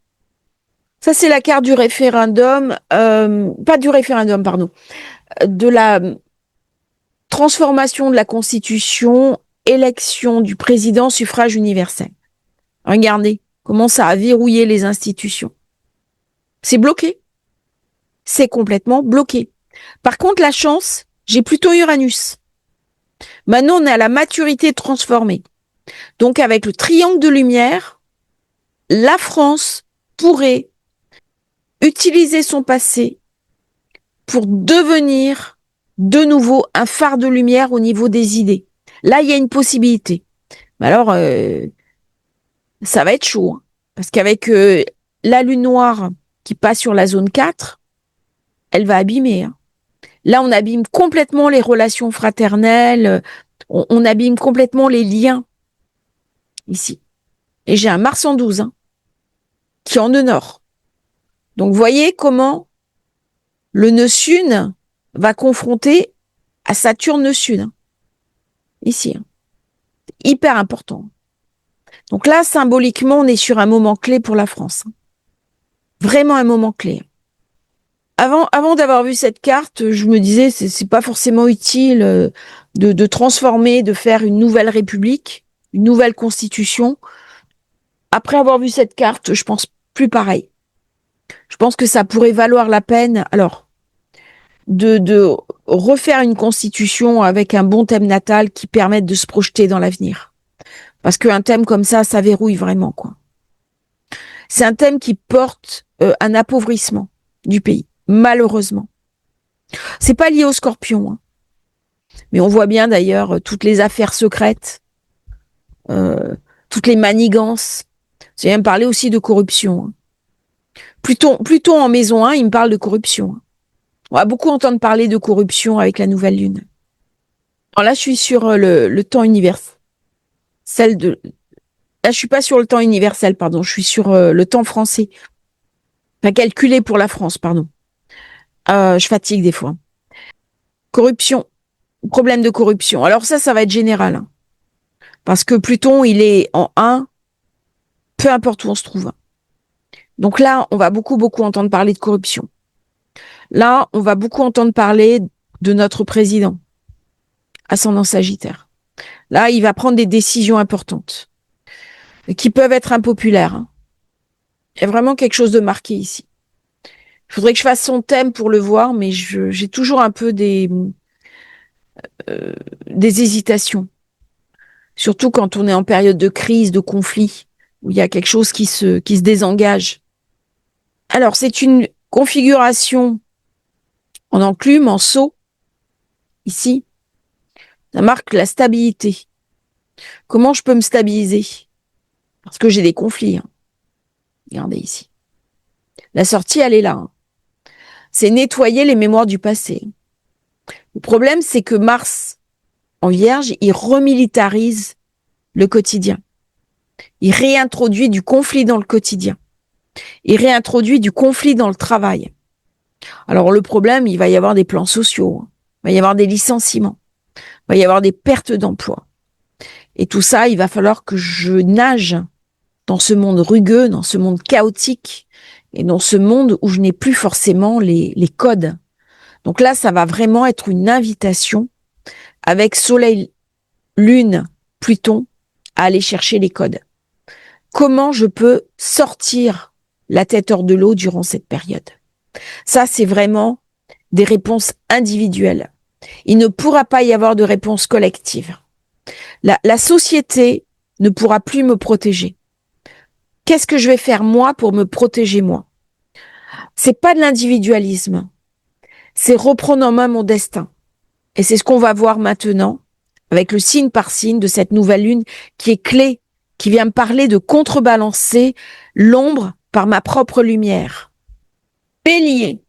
Ça, c'est la carte du référendum, pas du référendum, pardon, de la transformation de la Constitution, élection du président, suffrage universel. Regardez comment ça a verrouillé les institutions. C'est bloqué. C'est complètement bloqué. Par contre, la chance, j'ai plutôt Uranus. Maintenant, on est à la maturité transformée. Donc, avec le triangle de lumière, la France pourrait utiliser son passé pour devenir de nouveau un phare de lumière au niveau des idées. Là, il y a une possibilité. Mais alors, ça va être chaud. Hein, parce qu'avec la lune noire qui passe sur la zone 4, elle va abîmer. Hein. Là, on abîme complètement les relations fraternelles, on abîme complètement les liens ici. Et j'ai un Mars en 12 hein, qui est en nœud nord. Donc, vous voyez comment le nœud sud va confronter à Saturne nœud sud. Hein, ici. Hein. Hyper important. Donc là, symboliquement, on est sur un moment clé pour la France. Hein. Vraiment un moment clé. Avant d'avoir vu cette carte, je me disais c'est pas forcément utile de transformer, de faire une nouvelle république, une nouvelle constitution. Après avoir vu cette carte, je pense plus pareil. Je pense que ça pourrait valoir la peine, alors, de refaire une constitution avec un bon thème natal qui permette de se projeter dans l'avenir. Parce qu'un thème comme ça verrouille vraiment, quoi. C'est un thème qui porte un appauvrissement du pays, malheureusement. C'est pas lié au Scorpion, hein. Mais on voit bien d'ailleurs toutes les affaires secrètes, toutes les manigances. J'ai même parlé aussi de corruption. Hein. Pluton en maison 1, il me parle de corruption. Hein. On va beaucoup entendre parler de corruption avec la nouvelle lune. Alors là, je suis sur le temps universel. Là, je suis pas sur le temps universel, pardon. Je suis sur le temps français. Enfin, calculé pour la France, pardon. Je fatigue des fois. Corruption. Problème de corruption. Alors ça va être général. Hein. Parce que Pluton, il est en 1, peu importe où on se trouve. Donc là, on va beaucoup entendre parler de corruption. Là, on va beaucoup entendre parler de notre président, ascendant Sagittaire. Là, il va prendre des décisions importantes, qui peuvent être impopulaires. Hein. Il y a vraiment quelque chose de marqué ici. Il faudrait que je fasse son thème pour le voir, mais j'ai toujours un peu des hésitations. Surtout quand on est en période de crise, de conflit, où il y a quelque chose qui se désengage. Alors, c'est une configuration en enclume, en sceau, ici. Ça marque la stabilité. Comment je peux me stabiliser? Parce que j'ai des conflits. Hein. Regardez ici. La sortie, elle est là. Hein. C'est nettoyer les mémoires du passé. Le problème, c'est que Mars, en Vierge, il remilitarise le quotidien. Il réintroduit du conflit dans le quotidien. Il réintroduit du conflit dans le travail. Alors le problème, il va y avoir des plans sociaux. Hein. Il va y avoir des licenciements. Il va y avoir des pertes d'emploi. Et tout ça, il va falloir que je nage dans ce monde rugueux, dans ce monde chaotique, et dans ce monde où je n'ai plus forcément les codes. Donc là, ça va vraiment être une invitation avec Soleil, Lune, Pluton à aller chercher les codes. Comment je peux sortir la tête hors de l'eau durant cette période? Ça, c'est vraiment des réponses individuelles. Il ne pourra pas y avoir de réponse collective. La société ne pourra plus me protéger. Qu'est-ce que je vais faire moi pour me protéger moi? C'est pas de l'individualisme. C'est reprendre en main mon destin. Et c'est ce qu'on va voir maintenant avec le signe par signe de cette nouvelle lune qui est clé, qui vient me parler de contrebalancer l'ombre par ma propre lumière. Bélier.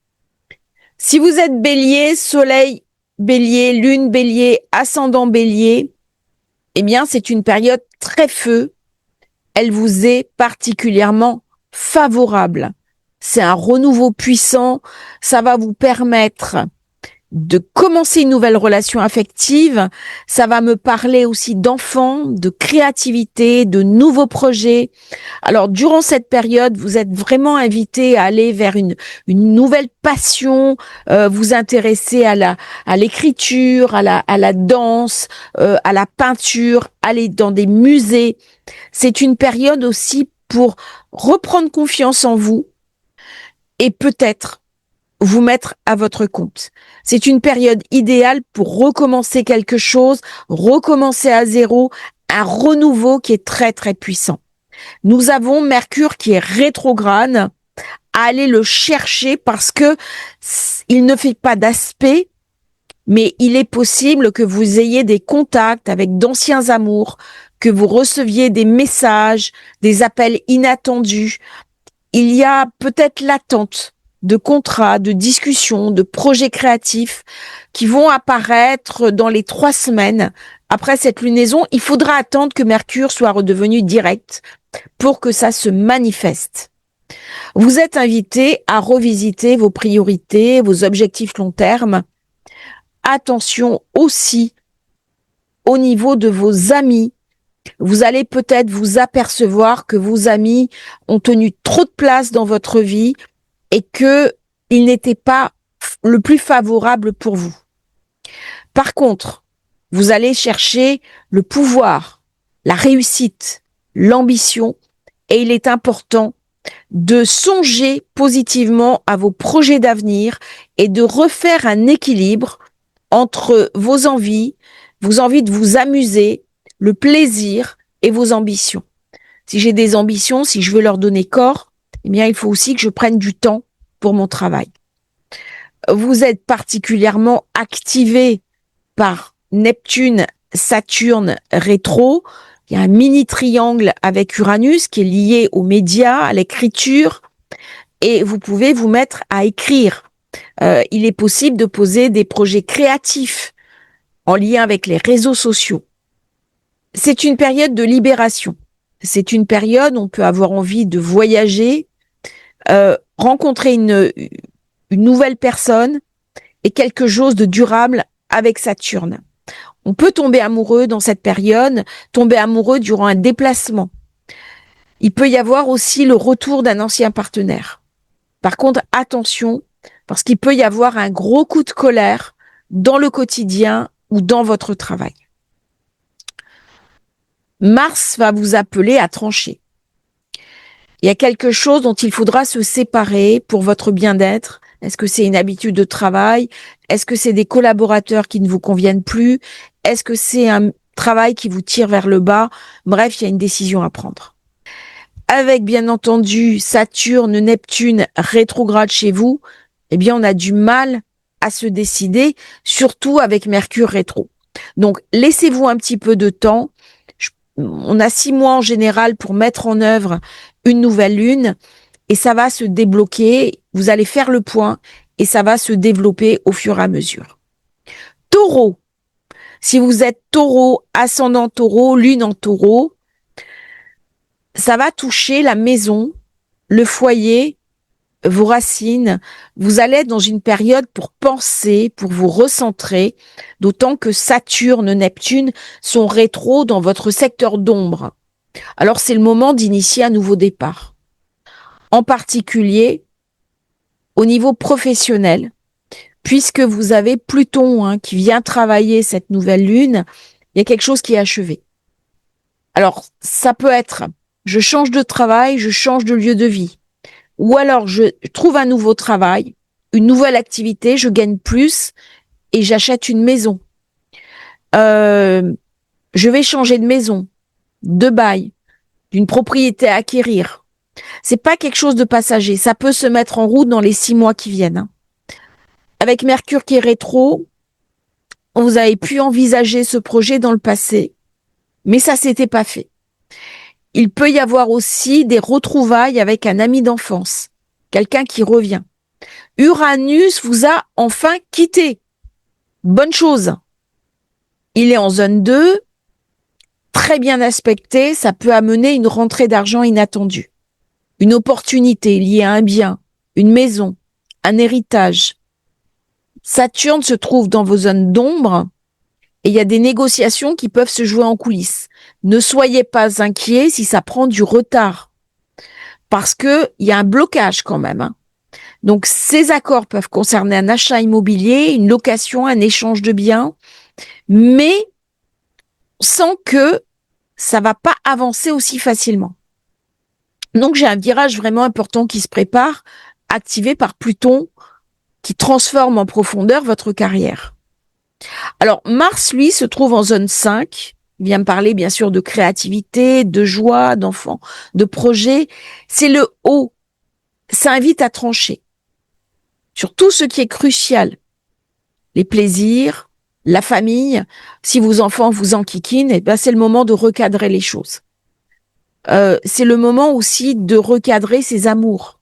Si vous êtes bélier, soleil bélier, lune bélier, ascendant bélier, eh bien, c'est une période très feu. Elle vous est particulièrement favorable. C'est un renouveau puissant. Ça va vous permettre de commencer une nouvelle relation affective. Ça va me parler aussi d'enfants, de créativité, de nouveaux projets. Alors, durant cette période, vous êtes vraiment invité à aller vers une nouvelle passion, vous intéresser à l'écriture, à la danse, à la peinture, aller dans des musées. C'est une période aussi pour reprendre confiance en vous et peut-être vous mettre à votre compte. C'est une période idéale pour recommencer quelque chose, recommencer à zéro, un renouveau qui est très très puissant. Nous avons Mercure qui est rétrograde, à aller le chercher parce que il ne fait pas d'aspect, mais il est possible que vous ayez des contacts avec d'anciens amours, que vous receviez des messages, des appels inattendus. Il y a peut-être l'attente de contrats, de discussions, de projets créatifs qui vont apparaître dans les 3 semaines après cette lunaison. Il faudra attendre que Mercure soit redevenu direct pour que ça se manifeste. Vous êtes invité à revisiter vos priorités, vos objectifs long terme. Attention aussi au niveau de vos amis. Vous allez peut-être vous apercevoir que vos amis ont tenu trop de place dans votre vie et que il n'était pas le plus favorable pour vous. Par contre, vous allez chercher le pouvoir, la réussite, l'ambition, et il est important de songer positivement à vos projets d'avenir et de refaire un équilibre entre vos envies de vous amuser, le plaisir et vos ambitions. Si j'ai des ambitions, si je veux leur donner corps, eh bien, il faut aussi que je prenne du temps pour mon travail. Vous êtes particulièrement activé par Neptune, Saturne rétro. Il y a un mini triangle avec Uranus qui est lié aux médias, à l'écriture, et vous pouvez vous mettre à écrire. Il est possible de poser des projets créatifs en lien avec les réseaux sociaux. C'est une période de libération. C'est une période où on peut avoir envie de voyager, rencontrer une nouvelle personne et quelque chose de durable avec Saturne. On peut tomber amoureux dans cette période, tomber amoureux durant un déplacement. Il peut y avoir aussi le retour d'un ancien partenaire. Par contre, attention, parce qu'il peut y avoir un gros coup de colère dans le quotidien ou dans votre travail. Mars va vous appeler à trancher. Il y a quelque chose dont il faudra se séparer pour votre bien-être. Est-ce que c'est une habitude de travail? Est-ce que c'est des collaborateurs qui ne vous conviennent plus? Est-ce que c'est un travail qui vous tire vers le bas? Bref, il y a une décision à prendre. Avec, bien entendu, Saturne, Neptune rétrograde chez vous, eh bien, on a du mal à se décider, surtout avec Mercure rétro. Donc, laissez-vous un petit peu de temps. On a 6 mois en général pour mettre en œuvre une nouvelle lune et ça va se débloquer. Vous allez faire le point et ça va se développer au fur et à mesure. Taureau. Si vous êtes taureau, ascendant taureau, lune en taureau, ça va toucher la maison, le foyer, vos racines. Vous allez être dans une période pour penser, pour vous recentrer, d'autant que Saturne, Neptune sont rétro dans votre secteur d'ombre. Alors c'est le moment d'initier un nouveau départ. En particulier au niveau professionnel, puisque vous avez Pluton qui vient travailler cette nouvelle lune, il y a quelque chose qui est achevé. Alors ça peut être je change de travail, je change de lieu de vie. Ou alors, je trouve un nouveau travail, une nouvelle activité, je gagne plus et j'achète une maison. Je vais changer de maison, de bail, d'une propriété à acquérir. C'est pas quelque chose de passager. Ça peut se mettre en route dans les 6 mois qui viennent. Avec Mercure qui est rétro, vous avez pu envisager ce projet dans le passé, mais ça s'était pas fait. Il peut y avoir aussi des retrouvailles avec un ami d'enfance, quelqu'un qui revient. Uranus vous a enfin quitté. Bonne chose. Il est en zone 2, très bien aspecté, ça peut amener une rentrée d'argent inattendue. Une opportunité liée à un bien, une maison, un héritage. Saturne se trouve dans vos zones d'ombre et il y a des négociations qui peuvent se jouer en coulisses. Ne soyez pas inquiets si ça prend du retard parce que il y a un blocage quand même, hein. Donc, ces accords peuvent concerner un achat immobilier, une location, un échange de biens, mais sans que ça va pas avancer aussi facilement. Donc, j'ai un virage vraiment important qui se prépare, activé par Pluton, qui transforme en profondeur votre carrière. Alors, Mars, lui, se trouve en zone 5. Il vient me parler, bien sûr, de créativité, de joie, d'enfants, de projets. C'est le haut. Ça invite à trancher sur tout ce qui est crucial. Les plaisirs, la famille. Si vos enfants vous enquiquinent, eh ben, c'est le moment de recadrer les choses. C'est le moment aussi de recadrer ses amours.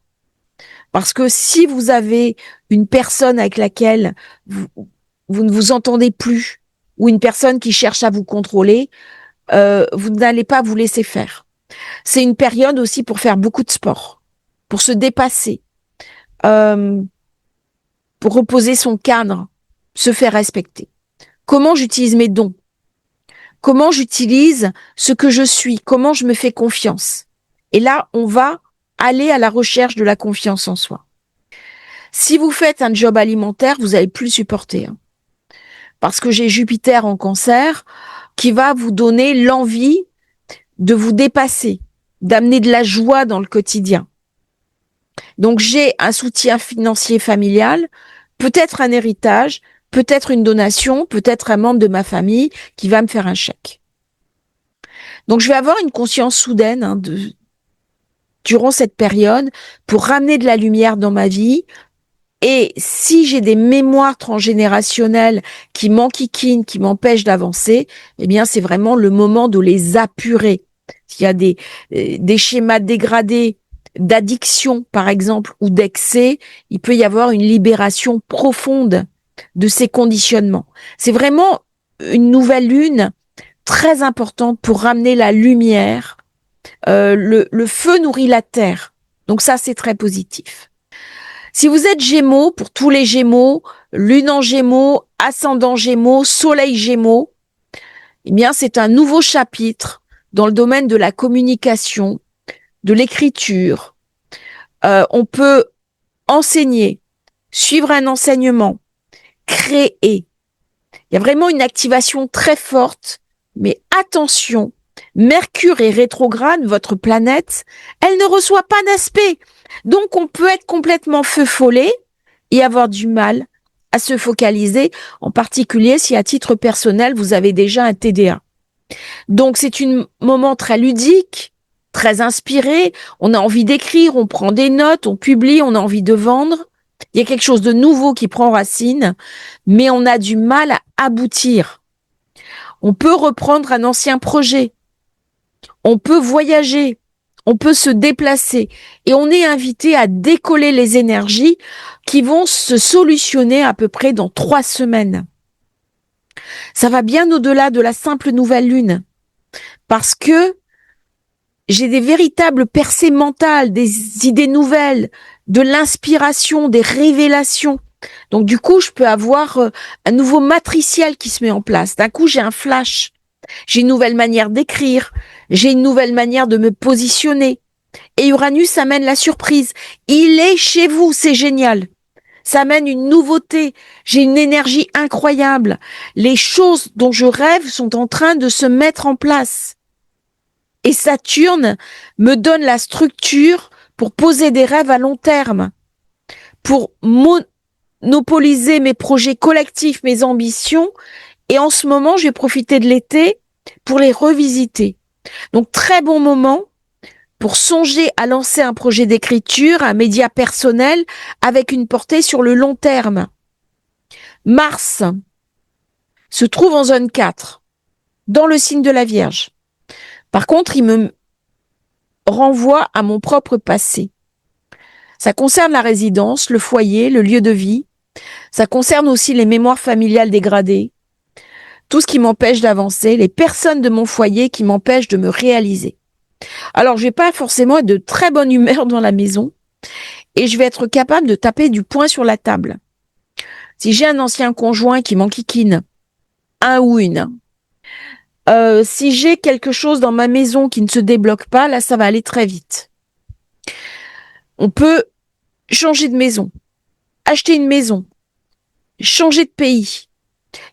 Parce que si vous avez une personne avec laquelle vous ne vous entendez plus, ou une personne qui cherche à vous contrôler, vous n'allez pas vous laisser faire. C'est une période aussi pour faire beaucoup de sport, pour se dépasser, pour reposer son cadre, se faire respecter. Comment j'utilise mes dons? Comment j'utilise ce que je suis? Comment je me fais confiance? Et là, on va aller à la recherche de la confiance en soi. Si vous faites un job alimentaire, vous allez plus le supporter, hein. Parce que j'ai Jupiter en Cancer qui va vous donner l'envie de vous dépasser, d'amener de la joie dans le quotidien. Donc j'ai un soutien financier familial, peut-être un héritage, peut-être une donation, peut-être un membre de ma famille qui va me faire un chèque. Donc je vais avoir une conscience soudaine, hein, durant cette période pour ramener de la lumière dans ma vie. Et si j'ai des mémoires transgénérationnelles qui m'enquiquinent, qui m'empêchent d'avancer, eh bien c'est vraiment le moment de les apurer. S'il y a des schémas dégradés d'addiction, par exemple, ou d'excès, il peut y avoir une libération profonde de ces conditionnements. C'est vraiment une nouvelle lune très importante pour ramener la lumière. Le feu nourrit la terre. Donc ça, c'est très positif. Si vous êtes Gémeaux, pour tous les Gémeaux, Lune en Gémeaux, Ascendant Gémeaux, Soleil Gémeaux, eh bien, c'est un nouveau chapitre dans le domaine de la communication, de l'écriture. On peut enseigner, suivre un enseignement, créer. Il y a vraiment une activation très forte, mais attention, Mercure est rétrograde, votre planète, elle ne reçoit pas d'aspect. Donc, on peut être complètement feu follet et avoir du mal à se focaliser, en particulier si à titre personnel, vous avez déjà un TDA. Donc, c'est un moment très ludique, très inspiré. On a envie d'écrire, on prend des notes, on publie, on a envie de vendre. Il y a quelque chose de nouveau qui prend racine, mais on a du mal à aboutir. On peut reprendre un ancien projet. On peut voyager. On peut se déplacer. Et on est invité à décoller les énergies qui vont se solutionner à peu près dans 3 semaines. Ça va bien au-delà de la simple nouvelle lune. Parce que j'ai des véritables percées mentales, des idées nouvelles, de l'inspiration, des révélations. Donc du coup, je peux avoir un nouveau matriciel qui se met en place. D'un coup, j'ai un flash. J'ai une nouvelle manière d'écrire. J'ai une nouvelle manière de me positionner. Et Uranus amène la surprise. Il est chez vous, c'est génial. Ça amène une nouveauté. J'ai une énergie incroyable. Les choses dont je rêve sont en train de se mettre en place. Et Saturne me donne la structure pour poser des rêves à long terme, pour monopoliser mes projets collectifs, mes ambitions. Et en ce moment, je vais profiter de l'été pour les revisiter. Donc, très bon moment pour songer à lancer un projet d'écriture, un média personnel avec une portée sur le long terme. Mars se trouve en zone 4, dans le signe de la Vierge. Par contre, il me renvoie à mon propre passé. Ça concerne la résidence, le foyer, le lieu de vie. Ça concerne aussi les mémoires familiales dégradées, tout ce qui m'empêche d'avancer, les personnes de mon foyer qui m'empêchent de me réaliser. Alors, je vais pas forcément être de très bonne humeur dans la maison et je vais être capable de taper du poing sur la table. Si j'ai un ancien conjoint qui m'enquiquine, un ou une, si j'ai quelque chose dans ma maison qui ne se débloque pas, là, ça va aller très vite. On peut changer de maison, acheter une maison, changer de pays.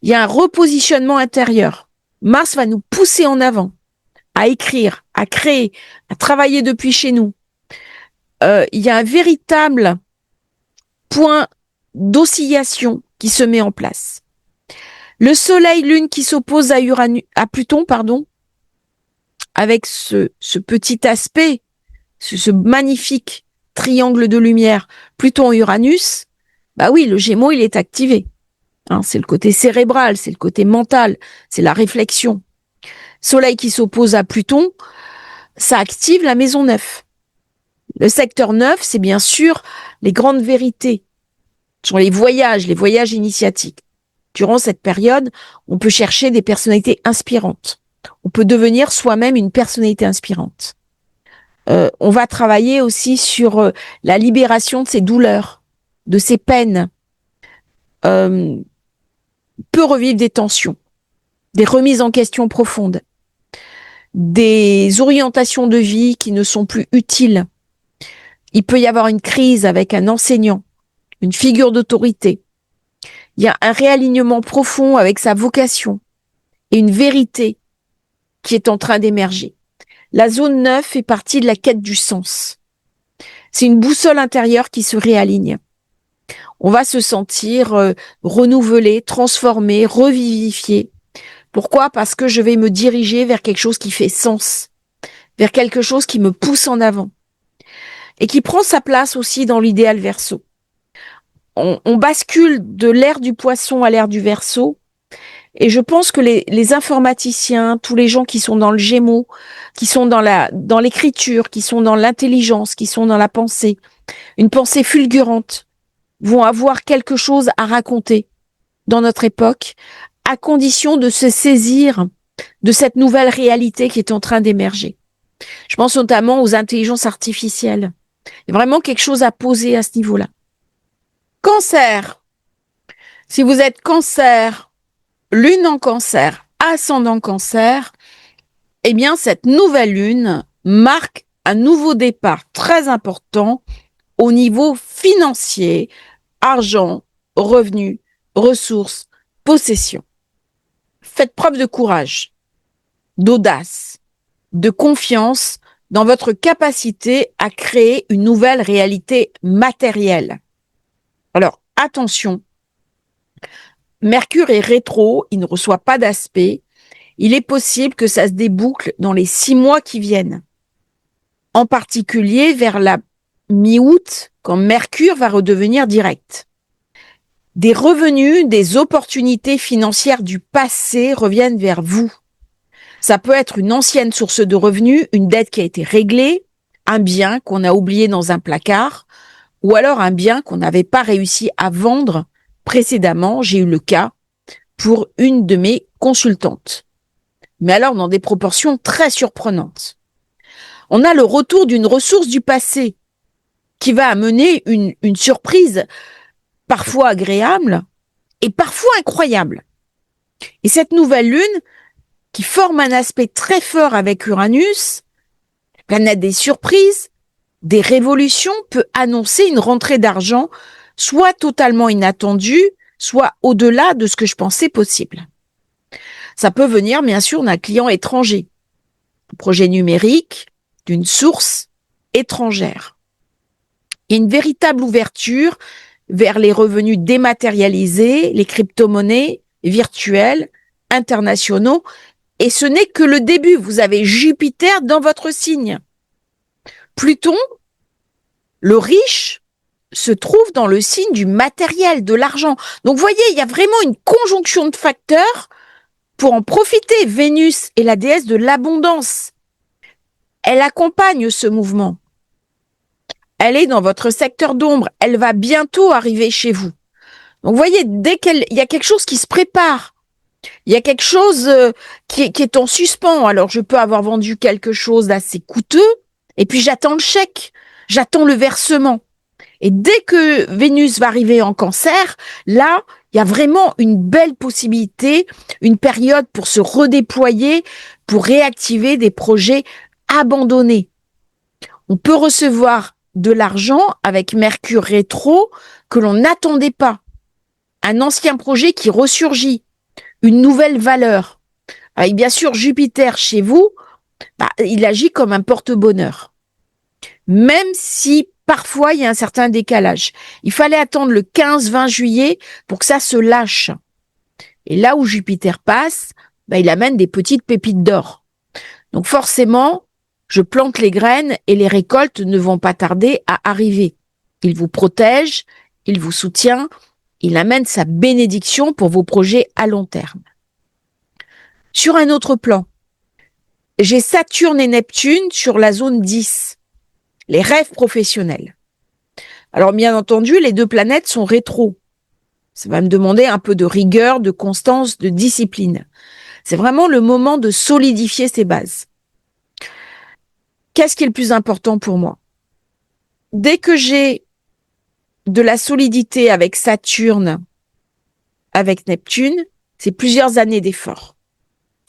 Il y a un repositionnement intérieur. Mars va nous pousser en avant, à écrire, à créer, à travailler depuis chez nous. Il y a un véritable point d'oscillation qui se met en place. Le Soleil-Lune qui s'oppose à Pluton, avec ce petit aspect, ce magnifique triangle de lumière, Pluton-Uranus, bah oui, le Gémeaux, il est activé. Hein, c'est le côté cérébral, c'est le côté mental, c'est la réflexion. Soleil qui s'oppose à Pluton, ça active la maison 9. Le secteur 9, c'est bien sûr les grandes vérités. Ce sont les voyages initiatiques. Durant cette période, on peut chercher des personnalités inspirantes. On peut devenir soi-même une personnalité inspirante. On va travailler aussi sur la libération de ses douleurs, de ses peines. Peut revivre des tensions, des remises en question profondes, des orientations de vie qui ne sont plus utiles. Il peut y avoir une crise avec un enseignant, une figure d'autorité. Il y a un réalignement profond avec sa vocation et une vérité qui est en train d'émerger. La zone 9 fait partie de la quête du sens. C'est une boussole intérieure qui se réaligne. On va se sentir renouvelé, transformé, revivifié. Pourquoi? Parce que je vais me diriger vers quelque chose qui fait sens, vers quelque chose qui me pousse en avant et qui prend sa place aussi dans l'idéal Verseau. On bascule de l'ère du Poisson à l'ère du Verseau. Et je pense que les informaticiens, tous les gens qui sont dans le Gémeaux, qui sont dans l'écriture, qui sont dans l'intelligence, qui sont dans la pensée, une pensée fulgurante, vont avoir quelque chose à raconter dans notre époque, à condition de se saisir de cette nouvelle réalité qui est en train d'émerger. Je pense notamment aux intelligences artificielles. Il y a vraiment quelque chose à poser à ce niveau-là. Cancer. Si vous êtes Cancer, Lune en Cancer, ascendant Cancer, eh bien, cette nouvelle lune marque un nouveau départ très important au niveau financier, argent, revenus, ressources, possessions. Faites preuve de courage, d'audace, de confiance dans votre capacité à créer une nouvelle réalité matérielle. Alors, attention, Mercure est rétro, il ne reçoit pas d'aspect. Il est possible que ça se déboucle dans les 6 mois qui viennent. En particulier vers la mi-août, quand Mercure va redevenir direct. Des revenus, des opportunités financières du passé reviennent vers vous. Ça peut être une ancienne source de revenus, une dette qui a été réglée, un bien qu'on a oublié dans un placard, ou alors un bien qu'on n'avait pas réussi à vendre précédemment. J'ai eu le cas pour une de mes consultantes. Mais alors dans des proportions très surprenantes. On a le retour d'une ressource du passé qui va amener une surprise parfois agréable et parfois incroyable. Et cette nouvelle lune, qui forme un aspect très fort avec Uranus, planète des surprises, des révolutions, peut annoncer une rentrée d'argent soit totalement inattendue, soit au-delà de ce que je pensais possible. Ça peut venir, bien sûr, d'un client étranger, un projet numérique, d'une source étrangère. Il y a une véritable ouverture vers les revenus dématérialisés, les crypto-monnaies virtuelles, internationaux, et ce n'est que le début. Vous avez Jupiter dans votre signe. Pluton, le riche, se trouve dans le signe du matériel, de l'argent. Donc, vous voyez, il y a vraiment une conjonction de facteurs pour en profiter. Vénus est la déesse de l'abondance. Elle accompagne ce mouvement. Elle est dans votre secteur d'ombre. Elle va bientôt arriver chez vous. Donc, vous voyez, il y a quelque chose qui se prépare. Il y a quelque chose qui est en suspens. Alors, je peux avoir vendu quelque chose d'assez coûteux et puis j'attends le chèque. J'attends le versement. Et dès que Vénus va arriver en Cancer, là, il y a vraiment une belle possibilité, une période pour se redéployer, pour réactiver des projets abandonnés. On peut recevoir de l'argent avec Mercure rétro que l'on n'attendait pas. Un ancien projet qui ressurgit, une nouvelle valeur. Et bien sûr, Jupiter chez vous, il agit comme un porte-bonheur. Même si parfois il y a un certain décalage. Il fallait attendre le 15-20 juillet pour que ça se lâche. Et là où Jupiter passe, il amène des petites pépites d'or. Donc forcément, je plante les graines et les récoltes ne vont pas tarder à arriver. Il vous protège, il vous soutient, il amène sa bénédiction pour vos projets à long terme. Sur un autre plan, j'ai Saturne et Neptune sur la zone 10, les rêves professionnels. Alors bien entendu, les deux planètes sont rétro. Ça va me demander un peu de rigueur, de constance, de discipline. C'est vraiment le moment de solidifier ses bases. Qu'est-ce qui est le plus important pour moi? Dès que j'ai de la solidité avec Saturne, avec Neptune, c'est plusieurs années d'efforts.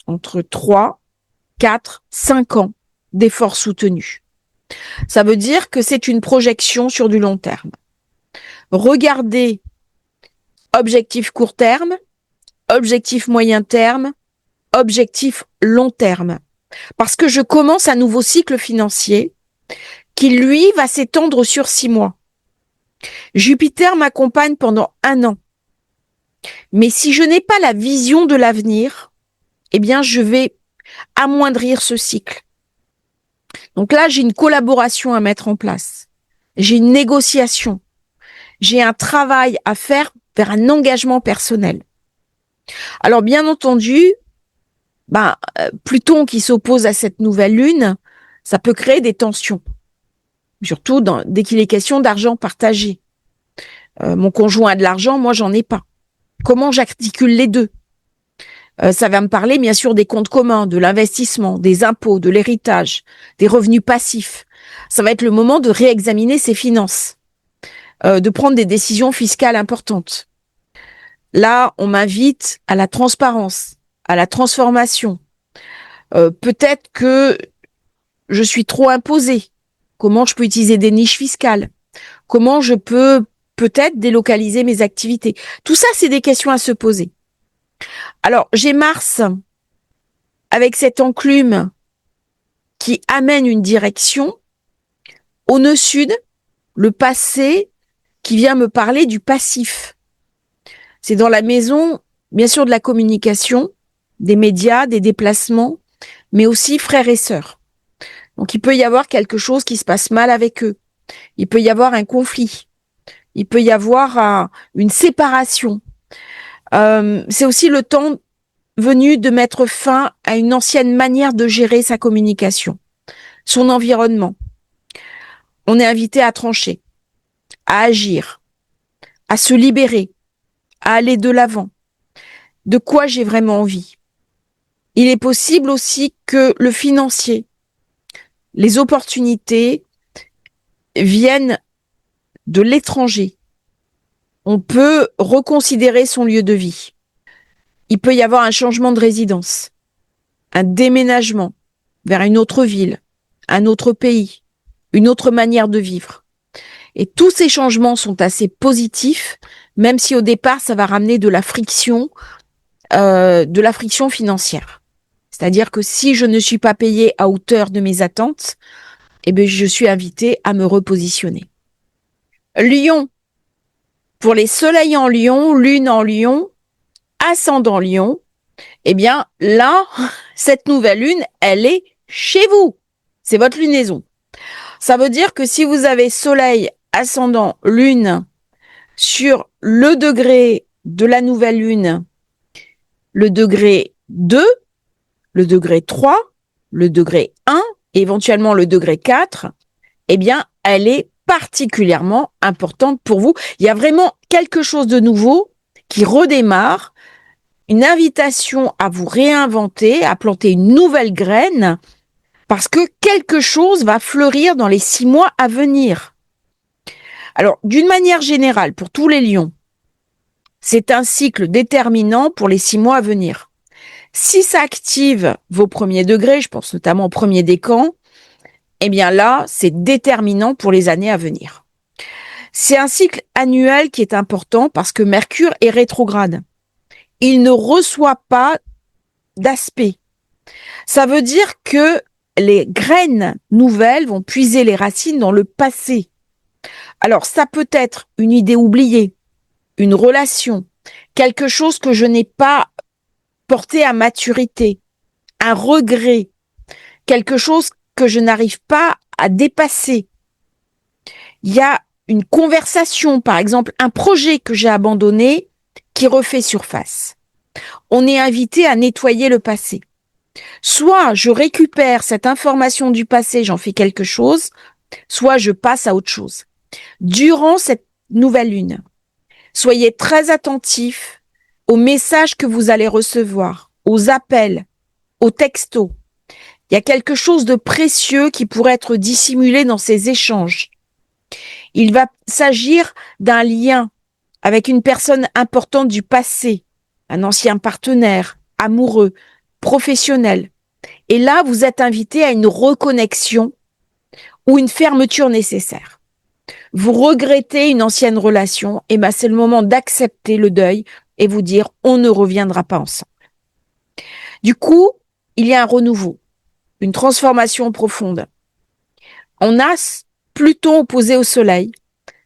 Entre 3, 4, 5 ans d'efforts soutenus. Ça veut dire que c'est une projection sur du long terme. Regardez objectif court terme, objectif moyen terme, objectif long terme. Parce que je commence un nouveau cycle financier qui, lui, va s'étendre sur 6 mois. Jupiter m'accompagne pendant 1 an. Mais si je n'ai pas la vision de l'avenir, je vais amoindrir ce cycle. Donc là, j'ai une collaboration à mettre en place. J'ai une négociation. J'ai un travail à faire vers un engagement personnel. Alors bien entendu, Pluton qui s'oppose à cette nouvelle lune, ça peut créer des tensions. Surtout dès qu'il est question d'argent partagé. Mon conjoint a de l'argent, moi j'en ai pas. Comment j'articule les deux? Ça va me parler bien sûr des comptes communs, de l'investissement, des impôts, de l'héritage, des revenus passifs. Ça va être le moment de réexaminer ses finances, de prendre des décisions fiscales importantes. Là, on m'invite à la transparence, à la transformation. Peut-être que je suis trop imposée. Comment je peux utiliser des niches fiscales? Comment je peux peut-être délocaliser mes activités? Tout ça, c'est des questions à se poser. Alors, j'ai Mars avec cette enclume qui amène une direction. Au nœud sud, le passé qui vient me parler du passif. C'est dans la maison, bien sûr, de la communication, des médias, des déplacements, mais aussi frères et sœurs. Donc, il peut y avoir quelque chose qui se passe mal avec eux. Il peut y avoir un conflit. Il peut y avoir une séparation. C'est aussi le temps venu de mettre fin à une ancienne manière de gérer sa communication, son environnement. On est invité à trancher, à agir, à se libérer, à aller de l'avant. De quoi j'ai vraiment envie? Il est possible aussi que le financier, les opportunités viennent de l'étranger. On peut reconsidérer son lieu de vie. Il peut y avoir un changement de résidence, un déménagement vers une autre ville, un autre pays, une autre manière de vivre. Et tous ces changements sont assez positifs, même si au départ, ça va ramener de la friction financière. C'est-à-dire que si je ne suis pas payée à hauteur de mes attentes, je suis invitée à me repositionner. Lion. Pour les soleils en Lion, lune en Lion, ascendant Lion, là, cette nouvelle lune, elle est chez vous. C'est votre lunaison. Ça veut dire que si vous avez soleil, ascendant, lune sur le degré de la nouvelle lune, le degré 2, le degré 3, le degré 1, et éventuellement le degré 4, elle est particulièrement importante pour vous. Il y a vraiment quelque chose de nouveau qui redémarre, une invitation à vous réinventer, à planter une nouvelle graine, parce que quelque chose va fleurir dans les 6 mois à venir. Alors, d'une manière générale, pour tous les lions, c'est un cycle déterminant pour les 6 mois à venir. Si ça active vos premiers degrés, je pense notamment au premier décan, eh bien là, c'est déterminant pour les années à venir. C'est un cycle annuel qui est important parce que Mercure est rétrograde. Il ne reçoit pas d'aspect. Ça veut dire que les graines nouvelles vont puiser les racines dans le passé. Alors, ça peut être une idée oubliée, une relation, quelque chose que je n'ai pas porté à maturité, un regret, quelque chose que je n'arrive pas à dépasser. Il y a une conversation, par exemple, un projet que j'ai abandonné qui refait surface. On est invité à nettoyer le passé. Soit je récupère cette information du passé, j'en fais quelque chose, soit je passe à autre chose. Durant cette nouvelle lune, soyez très attentifs aux messages que vous allez recevoir, aux appels, aux textos. Il y a quelque chose de précieux qui pourrait être dissimulé dans ces échanges. Il va s'agir d'un lien avec une personne importante du passé, un ancien partenaire, amoureux, professionnel. Et là, vous êtes invité à une reconnexion ou une fermeture nécessaire. Vous regrettez une ancienne relation, et ben c'est le moment d'accepter le deuil et vous dire on ne reviendra pas ensemble. Du coup, il y a un renouveau, une transformation profonde. On a Pluton opposé au Soleil,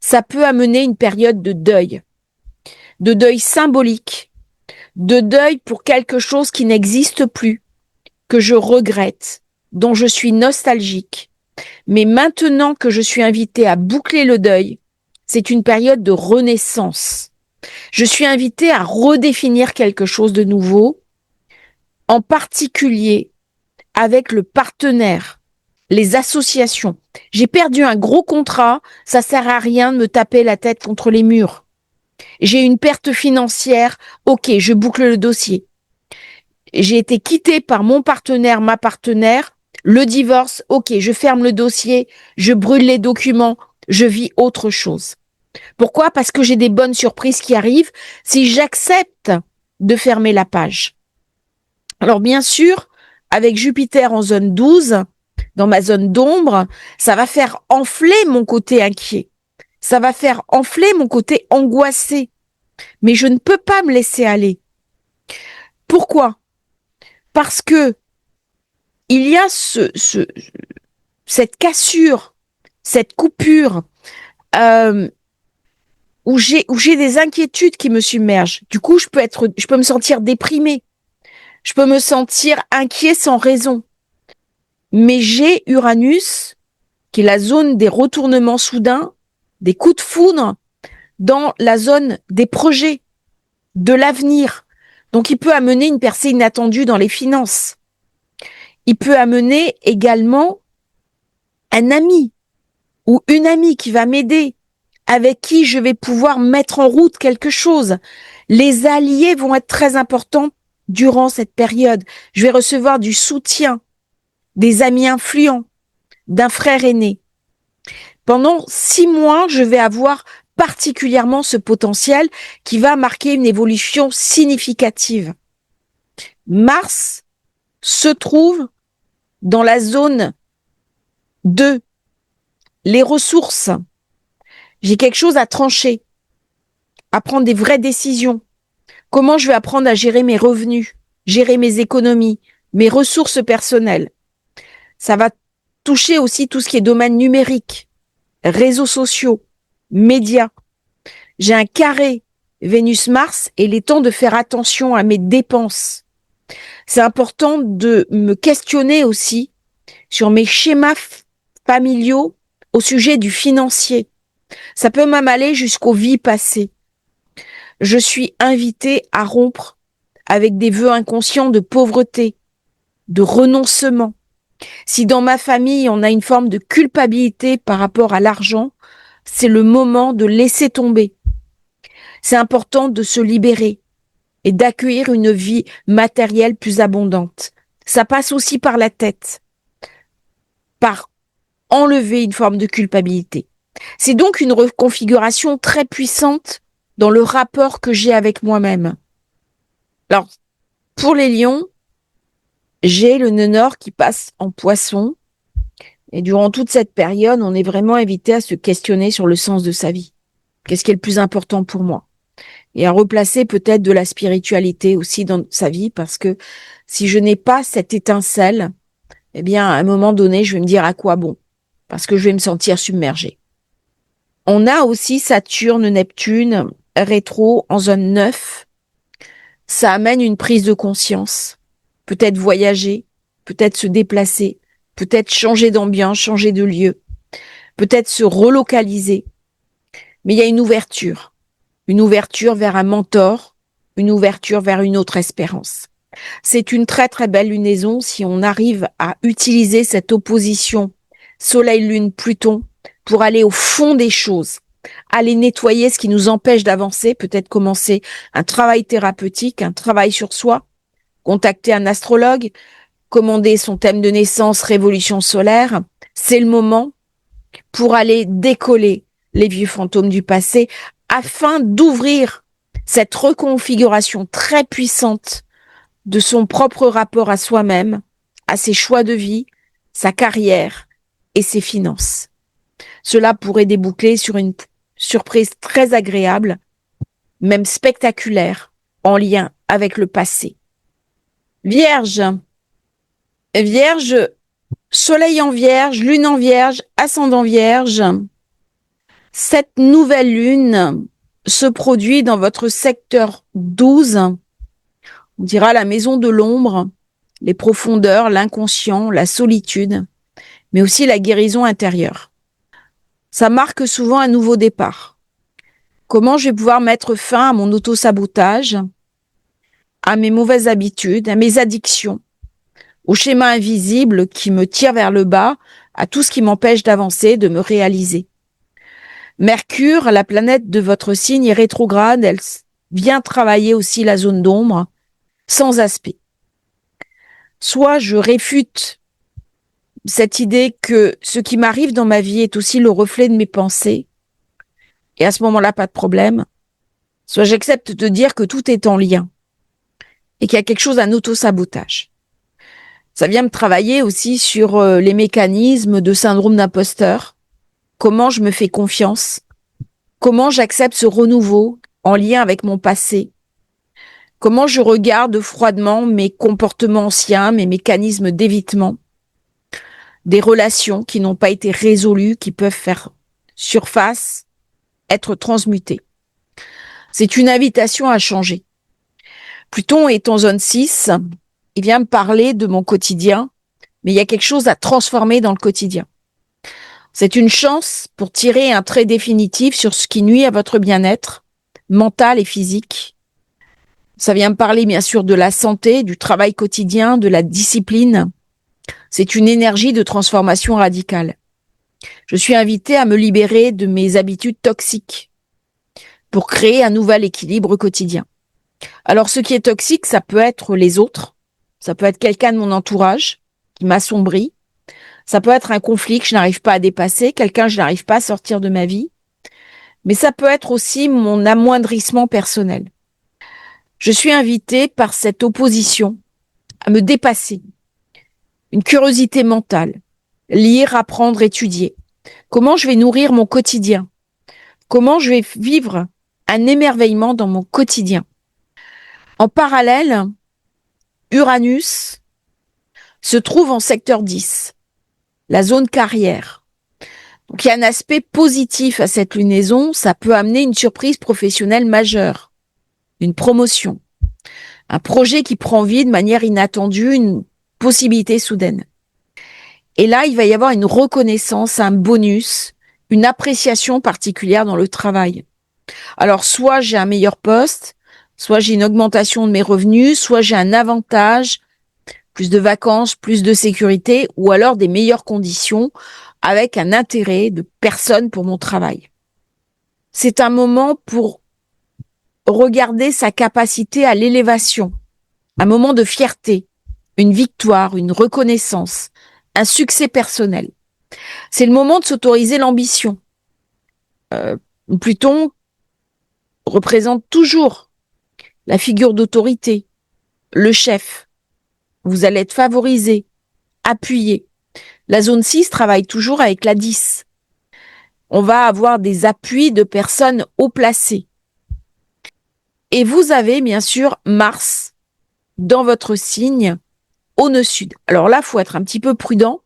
ça peut amener une période de deuil symbolique, de deuil pour quelque chose qui n'existe plus, que je regrette, dont je suis nostalgique. Mais maintenant que je suis invitée à boucler le deuil, c'est une période de renaissance. Je suis invitée à redéfinir quelque chose de nouveau, en particulier avec le partenaire, les associations. J'ai perdu un gros contrat, ça sert à rien de me taper la tête contre les murs. J'ai une perte financière, ok, je boucle le dossier. J'ai été quittée par mon partenaire, ma partenaire, le divorce, ok, je ferme le dossier, je brûle les documents, je vis autre chose. Pourquoi? Parce que j'ai des bonnes surprises qui arrivent si j'accepte de fermer la page. Alors bien sûr, avec Jupiter en zone 12, dans ma zone d'ombre, ça va faire enfler mon côté inquiet. Ça va faire enfler mon côté angoissé. Mais je ne peux pas me laisser aller. Pourquoi? Parce que il y a cette cassure, cette coupure, euh, où j'ai des inquiétudes qui me submergent. Du coup, je peux me sentir déprimée. Je peux me sentir inquiet sans raison. Mais j'ai Uranus, qui est la zone des retournements soudains, des coups de foudre, dans la zone des projets, de l'avenir. Donc, il peut amener une percée inattendue dans les finances. Il peut amener également un ami ou une amie qui va m'aider, avec qui je vais pouvoir mettre en route quelque chose. Les alliés vont être très importants durant cette période. Je vais recevoir du soutien, des amis influents, d'un frère aîné. Pendant 6 mois, je vais avoir particulièrement ce potentiel qui va marquer une évolution significative. Mars se trouve dans la zone 2, les ressources. J'ai quelque chose à trancher, à prendre des vraies décisions. Comment je vais apprendre à gérer mes revenus, gérer mes économies, mes ressources personnelles. Ça va toucher aussi tout ce qui est domaine numérique, réseaux sociaux, médias. J'ai un carré Vénus-Mars et il est temps de faire attention à mes dépenses. C'est important de me questionner aussi sur mes schémas familiaux au sujet du financier. Ça peut même aller jusqu'aux vies passées. Je suis invitée à rompre avec des vœux inconscients de pauvreté, de renoncement. Si dans ma famille, on a une forme de culpabilité par rapport à l'argent, c'est le moment de laisser tomber. C'est important de se libérer et d'accueillir une vie matérielle plus abondante. Ça passe aussi par la tête, par enlever une forme de culpabilité. C'est donc une reconfiguration très puissante dans le rapport que j'ai avec moi-même. Alors, pour les lions, j'ai le nœud nord qui passe en poisson. Et durant toute cette période, on est vraiment invité à se questionner sur le sens de sa vie. Qu'est-ce qui est le plus important pour moi? Et à replacer peut-être de la spiritualité aussi dans sa vie, parce que si je n'ai pas cette étincelle, eh bien, à un moment donné, je vais me dire à quoi bon? Parce que je vais me sentir submergée. On a aussi Saturne, Neptune, rétro en zone 9. Ça amène une prise de conscience. Peut-être voyager, peut-être se déplacer, peut-être changer d'ambiance, changer de lieu, peut-être se relocaliser. Mais il y a une ouverture vers un mentor, une ouverture vers une autre espérance. C'est une très très belle lunaison si on arrive à utiliser cette opposition Soleil-Lune-Pluton pour aller au fond des choses, aller nettoyer ce qui nous empêche d'avancer, peut-être commencer un travail thérapeutique, un travail sur soi, contacter un astrologue, commander son thème de naissance, révolution solaire. C'est le moment pour aller décoller les vieux fantômes du passé afin d'ouvrir cette reconfiguration très puissante de son propre rapport à soi-même, à ses choix de vie, sa carrière et ses finances. Cela pourrait déboucler sur une surprise très agréable, même spectaculaire, en lien avec le passé. Vierge. Vierge, soleil en vierge, lune en vierge, ascendant vierge. Cette nouvelle lune se produit dans votre secteur 12, on dira la maison de l'ombre, les profondeurs, l'inconscient, la solitude, mais aussi la guérison intérieure. Ça marque souvent un nouveau départ. Comment je vais pouvoir mettre fin à mon auto-sabotage, à mes mauvaises habitudes, à mes addictions, au schéma invisible qui me tire vers le bas, à tout ce qui m'empêche d'avancer, de me réaliser. Mercure, la planète de votre signe, est rétrograde, elle vient travailler aussi la zone d'ombre, sans aspect. Soit je réfute cette idée que ce qui m'arrive dans ma vie est aussi le reflet de mes pensées, et à ce moment-là, pas de problème. Soit j'accepte de dire que tout est en lien, et qu'il y a quelque chose d'un auto-sabotage. Ça vient me travailler aussi sur les mécanismes de syndrome d'imposteur, comment je me fais confiance, comment j'accepte ce renouveau en lien avec mon passé, comment je regarde froidement mes comportements anciens, mes mécanismes d'évitement, des relations qui n'ont pas été résolues, qui peuvent faire surface, être transmutées. C'est une invitation à changer. Pluton est en zone 6, il vient me parler de mon quotidien, mais il y a quelque chose à transformer dans le quotidien. C'est une chance pour tirer un trait définitif sur ce qui nuit à votre bien-être mental et physique. Ça vient me parler bien sûr de la santé, du travail quotidien, de la discipline. C'est une énergie de transformation radicale. Je suis invitée à me libérer de mes habitudes toxiques pour créer un nouvel équilibre quotidien. Alors ce qui est toxique, ça peut être les autres, ça peut être quelqu'un de mon entourage qui m'assombrit, ça peut être un conflit que je n'arrive pas à dépasser, quelqu'un que je n'arrive pas à sortir de ma vie, mais ça peut être aussi mon amoindrissement personnel. Je suis invitée par cette opposition à me dépasser, une curiosité mentale, lire, apprendre, étudier. Comment je vais nourrir mon quotidien? Comment je vais vivre un émerveillement dans mon quotidien? En parallèle, Uranus se trouve en secteur 10, la zone carrière. Donc il y a un aspect positif à cette lunaison, ça peut amener une surprise professionnelle majeure, une promotion, un projet qui prend vie de manière inattendue, une possibilité soudaine. Et là, il va y avoir une reconnaissance, un bonus, une appréciation particulière dans le travail. Alors soit j'ai un meilleur poste, soit j'ai une augmentation de mes revenus, soit j'ai un avantage, plus de vacances, plus de sécurité, ou alors des meilleures conditions avec un intérêt de personne pour mon travail. C'est un moment pour regarder sa capacité à l'élévation, un moment de fierté, une victoire, une reconnaissance, un succès personnel. C'est le moment de s'autoriser l'ambition, Pluton représente toujours la figure d'autorité, le chef. Vous allez être favorisé, appuyé. La zone 6 travaille toujours avec la 10. On va avoir des appuis de personnes haut placées. Et vous avez bien sûr Mars dans votre signe au nœud sud. Alors là, il faut être un petit peu prudent.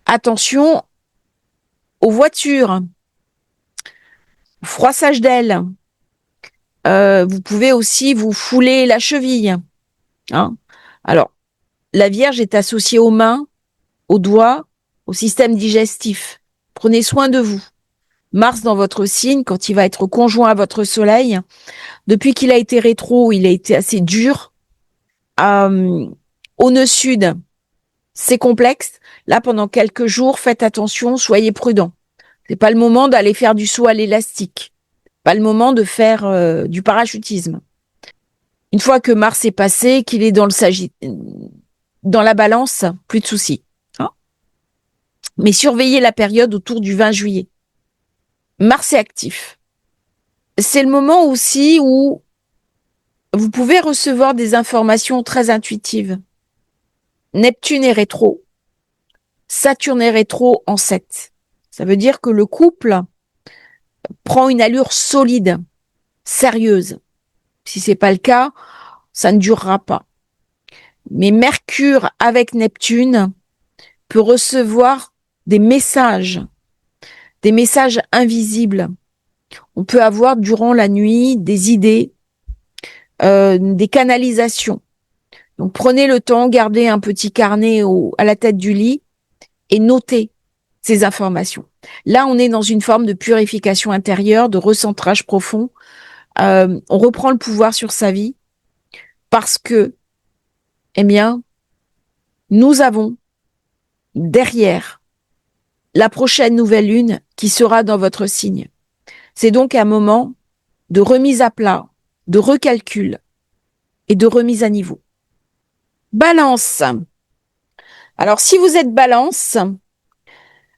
Attention aux voitures, froissage d'ailes. Vous pouvez aussi vous fouler la cheville. Hein. Alors, la Vierge est associée aux mains, aux doigts, au système digestif. Prenez soin de vous. Mars dans votre signe, quand il va être conjoint à votre Soleil, depuis qu'il a été rétro, il a été assez dur. Au nœud sud, c'est complexe. Là, pendant quelques jours, faites attention, soyez prudents. C'est pas le moment d'aller faire du saut à l'élastique. Pas le moment de faire du parachutisme. Une fois que Mars est passé, qu'il est dans la balance, plus de soucis. Hein. Mais surveillez la période autour du 20 juillet. Mars est actif. C'est le moment aussi où vous pouvez recevoir des informations très intuitives. Neptune est rétro. Saturne est rétro en 7. Ça veut dire que le couple prend une allure solide, sérieuse. Si c'est pas le cas, ça ne durera pas. Mais Mercure avec Neptune peut recevoir des messages invisibles. On peut avoir durant la nuit des idées, des canalisations. Donc prenez le temps, gardez un petit carnet à la tête du lit et notez ces informations. Là, on est dans une forme de purification intérieure, de recentrage profond. On reprend le pouvoir sur sa vie parce que, eh bien, nous avons derrière la prochaine nouvelle lune qui sera dans votre signe. C'est donc un moment de remise à plat, de recalcul et de remise à niveau. Balance. Alors, si vous êtes Balance,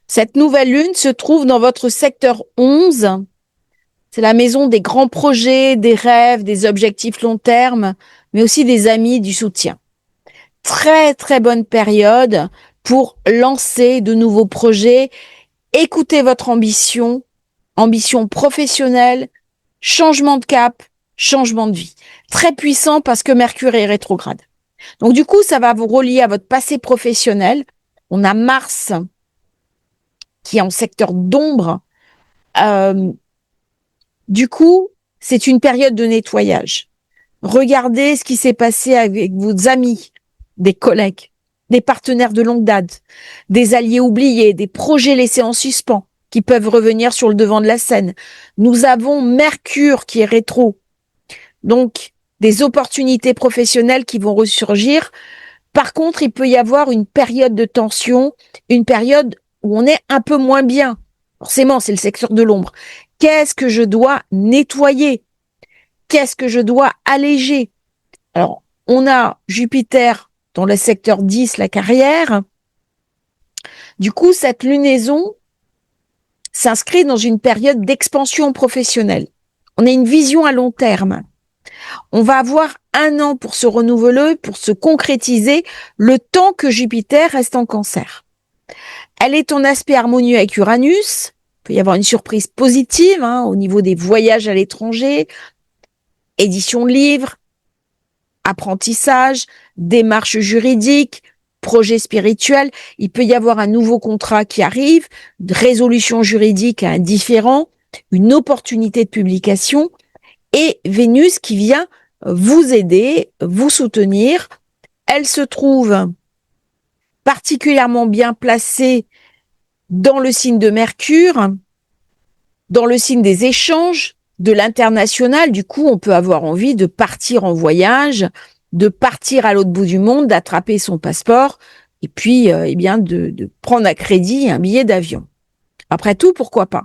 cette nouvelle lune se trouve dans votre secteur 11. C'est la maison des grands projets, des rêves, des objectifs long terme, mais aussi des amis, du soutien. Très, très bonne période pour lancer de nouveaux projets. Écoutez votre ambition professionnelle, changement de cap, changement de vie. Très puissant parce que Mercure est rétrograde. Donc du coup, ça va vous relier à votre passé professionnel. On a Mars qui est en secteur d'ombre. Du coup, c'est une période de nettoyage. Regardez ce qui s'est passé avec vos amis, des collègues, des partenaires de longue date, des alliés oubliés, des projets laissés en suspens qui peuvent revenir sur le devant de la scène. Nous avons Mercure qui est rétro. Donc, des opportunités professionnelles qui vont ressurgir. Par contre, il peut y avoir une période de tension, une période où on est un peu moins bien. Forcément, c'est le secteur de l'ombre. Qu'est-ce que je dois nettoyer? Qu'est-ce que je dois alléger? Alors, on a Jupiter dans le secteur 10, la carrière. Du coup, cette lunaison s'inscrit dans une période d'expansion professionnelle. On a une vision à long terme. On va avoir 1 an pour se renouveler, pour se concrétiser, le temps que Jupiter reste en Cancer. Elle est en aspect harmonieux avec Uranus. Il peut y avoir une surprise positive au niveau des voyages à l'étranger, édition de livres, apprentissage, démarches juridiques, projets spirituels. Il peut y avoir un nouveau contrat qui arrive, résolution juridique à un différend, une opportunité de publication et Vénus qui vient vous aider, vous soutenir. Elle se trouve particulièrement bien placée dans le signe de Mercure, dans le signe des échanges, de l'international. Du coup, on peut avoir envie de partir en voyage, de partir à l'autre bout du monde, d'attraper son passeport et puis eh bien de prendre à crédit un billet d'avion. Après tout, pourquoi pas?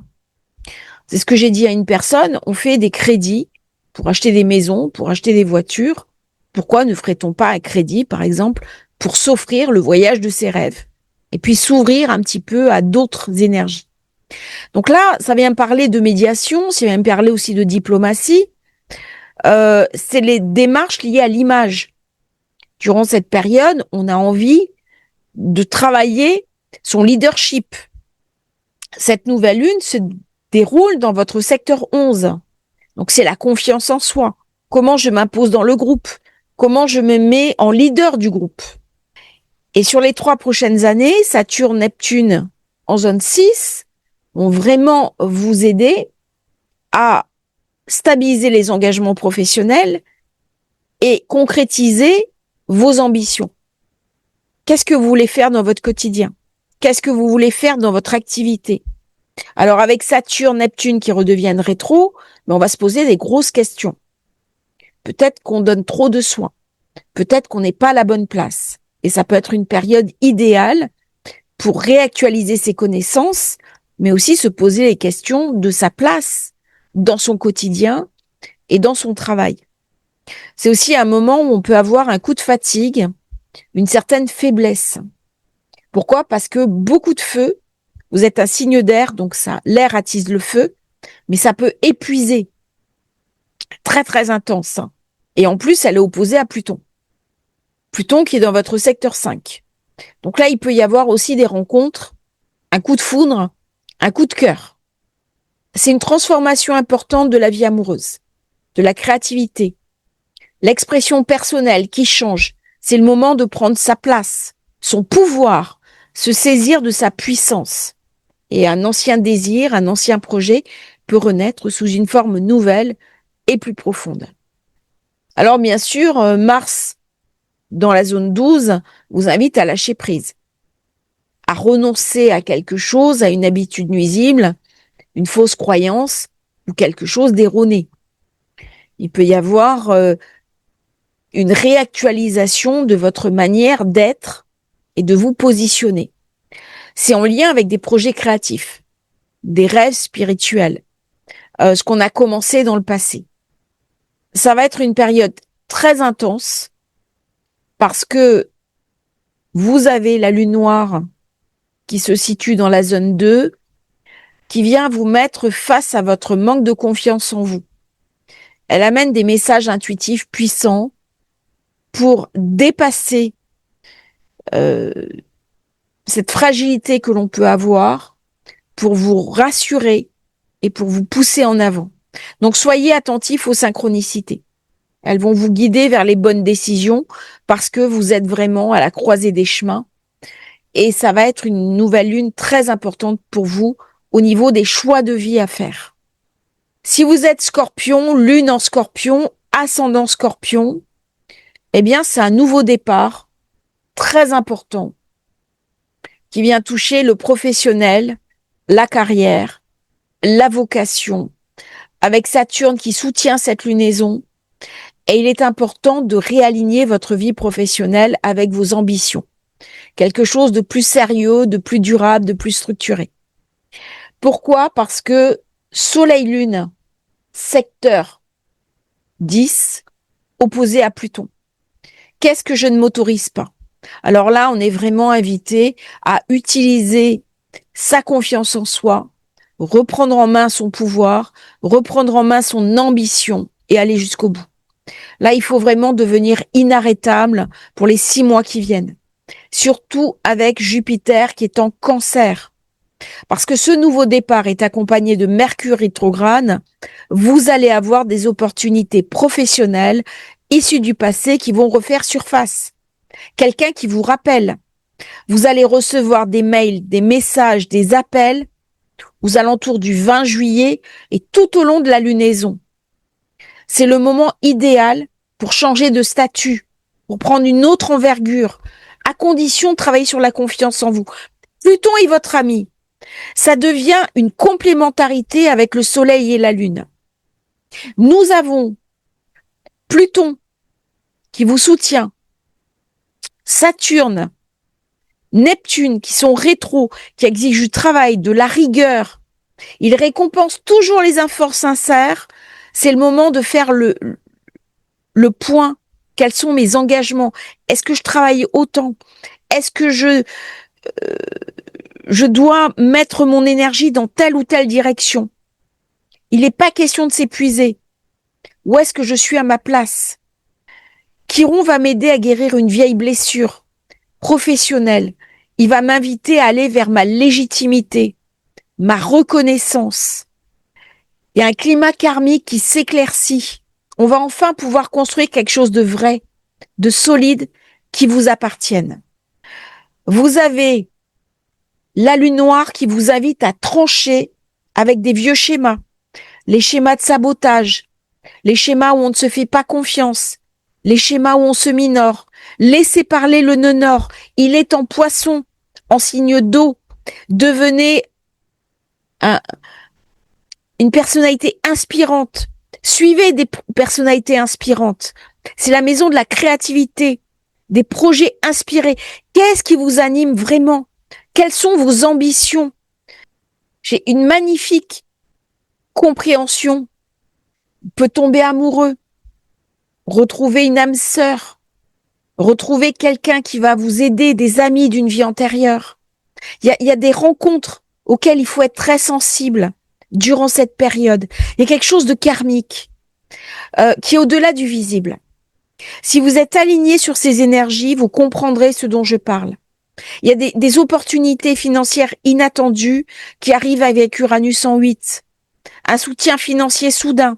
C'est ce que j'ai dit à une personne, on fait des crédits pour acheter des maisons, pour acheter des voitures. Pourquoi ne ferait-on pas un crédit, par exemple, pour s'offrir le voyage de ses rêves et puis s'ouvrir un petit peu à d'autres énergies? Donc là, ça vient me parler de médiation, ça vient me parler aussi de diplomatie. C'est les démarches liées à l'image. Durant cette période, on a envie de travailler son leadership. Cette nouvelle lune se déroule dans votre secteur 11. Donc c'est la confiance en soi. Comment je m'impose dans le groupe? Comment je me mets en leader du groupe? Et sur les 3 prochaines années, Saturne, Neptune en zone 6 vont vraiment vous aider à stabiliser les engagements professionnels et concrétiser vos ambitions. Qu'est-ce que vous voulez faire dans votre quotidien? Qu'est-ce que vous voulez faire dans votre activité? Alors avec Saturne, Neptune qui redeviennent rétro, on va se poser des grosses questions. Peut-être qu'on donne trop de soins. Peut-être qu'on n'est pas à la bonne place. Et ça peut être une période idéale pour réactualiser ses connaissances, mais aussi se poser les questions de sa place dans son quotidien et dans son travail. C'est aussi un moment où on peut avoir un coup de fatigue, une certaine faiblesse. Pourquoi? Parce que beaucoup de feu, vous êtes un signe d'air, donc ça, l'air attise le feu, mais ça peut épuiser. Très, très intense. Et en plus, elle est opposée à Pluton. Pluton qui est dans votre secteur 5. Donc là, il peut y avoir aussi des rencontres, un coup de foudre, un coup de cœur. C'est une transformation importante de la vie amoureuse, de la créativité, l'expression personnelle qui change. C'est le moment de prendre sa place, son pouvoir, se saisir de sa puissance. Et un ancien désir, un ancien projet peut renaître sous une forme nouvelle et plus profonde. Alors bien sûr, Mars, dans la zone 12, vous invite à lâcher prise, à renoncer à quelque chose, à une habitude nuisible, une fausse croyance ou quelque chose d'erroné. Il peut y avoir une réactualisation de votre manière d'être et de vous positionner. C'est en lien avec des projets créatifs, des rêves spirituels, ce qu'on a commencé dans le passé. Ça va être une période très intense parce que vous avez la lune noire qui se situe dans la zone 2, qui vient vous mettre face à votre manque de confiance en vous. Elle amène des messages intuitifs puissants pour dépasser cette fragilité que l'on peut avoir, pour vous rassurer et pour vous pousser en avant. Donc soyez attentifs aux synchronicités. Elles vont vous guider vers les bonnes décisions parce que vous êtes vraiment à la croisée des chemins. Et ça va être une nouvelle lune très importante pour vous au niveau des choix de vie à faire. Si vous êtes Scorpion, lune en Scorpion, ascendant Scorpion, eh bien c'est un nouveau départ très important qui vient toucher le professionnel, la carrière, la vocation, avec Saturne qui soutient cette lunaison. Et il est important de réaligner votre vie professionnelle avec vos ambitions. Quelque chose de plus sérieux, de plus durable, de plus structuré. Pourquoi? Parce que Soleil-Lune, secteur 10, opposé à Pluton. Qu'est-ce que je ne m'autorise pas? Alors là, on est vraiment invité à utiliser sa confiance en soi, reprendre en main son pouvoir, reprendre en main son ambition et aller jusqu'au bout. Là, il faut vraiment devenir inarrêtable pour les 6 mois qui viennent. Surtout avec Jupiter qui est en Cancer. Parce que ce nouveau départ est accompagné de Mercure rétrograde, vous allez avoir des opportunités professionnelles issues du passé qui vont refaire surface. Quelqu'un qui vous rappelle. Vous allez recevoir des mails, des messages, des appels aux alentours du 20 juillet et tout au long de la lunaison. C'est le moment idéal pour changer de statut, pour prendre une autre envergure, à condition de travailler sur la confiance en vous. Pluton est votre ami. Ça devient une complémentarité avec le Soleil et la Lune. Nous avons Pluton qui vous soutient, Saturne, Neptune qui sont rétro, qui exigent du travail, de la rigueur. Ils récompensent toujours les efforts sincères. C'est le moment de faire le point. Quels sont mes engagements? Est-ce que je travaille autant? Est-ce que je dois mettre mon énergie dans telle ou telle direction. Il n'est pas question de s'épuiser. Où est-ce que je suis à ma place? Chiron va m'aider à guérir une vieille blessure professionnelle. Il va m'inviter à aller vers ma légitimité, ma reconnaissance. Il y a un climat karmique qui s'éclaircit. On va enfin pouvoir construire quelque chose de vrai, de solide, qui vous appartienne. Vous avez la lune noire qui vous invite à trancher avec des vieux schémas, les schémas de sabotage, les schémas où on ne se fait pas confiance, les schémas où on se minore. Laissez parler le nœud nord. Il est en poisson, en signe d'eau. Devenez une personnalité inspirante. Suivez des personnalités inspirantes. C'est la maison de la créativité, des projets inspirés. Qu'est-ce qui vous anime vraiment? Quelles sont vos ambitions? J'ai une magnifique compréhension. On peut tomber amoureux, retrouver une âme sœur, retrouver quelqu'un qui va vous aider, des amis d'une vie antérieure. Il y a des rencontres auxquelles il faut être très sensible durant cette période. Il y a quelque chose de karmique qui est au-delà du visible. Si vous êtes aligné sur ces énergies, vous comprendrez ce dont je parle. Il y a des opportunités financières inattendues qui arrivent avec Uranus en 8. Un soutien financier soudain.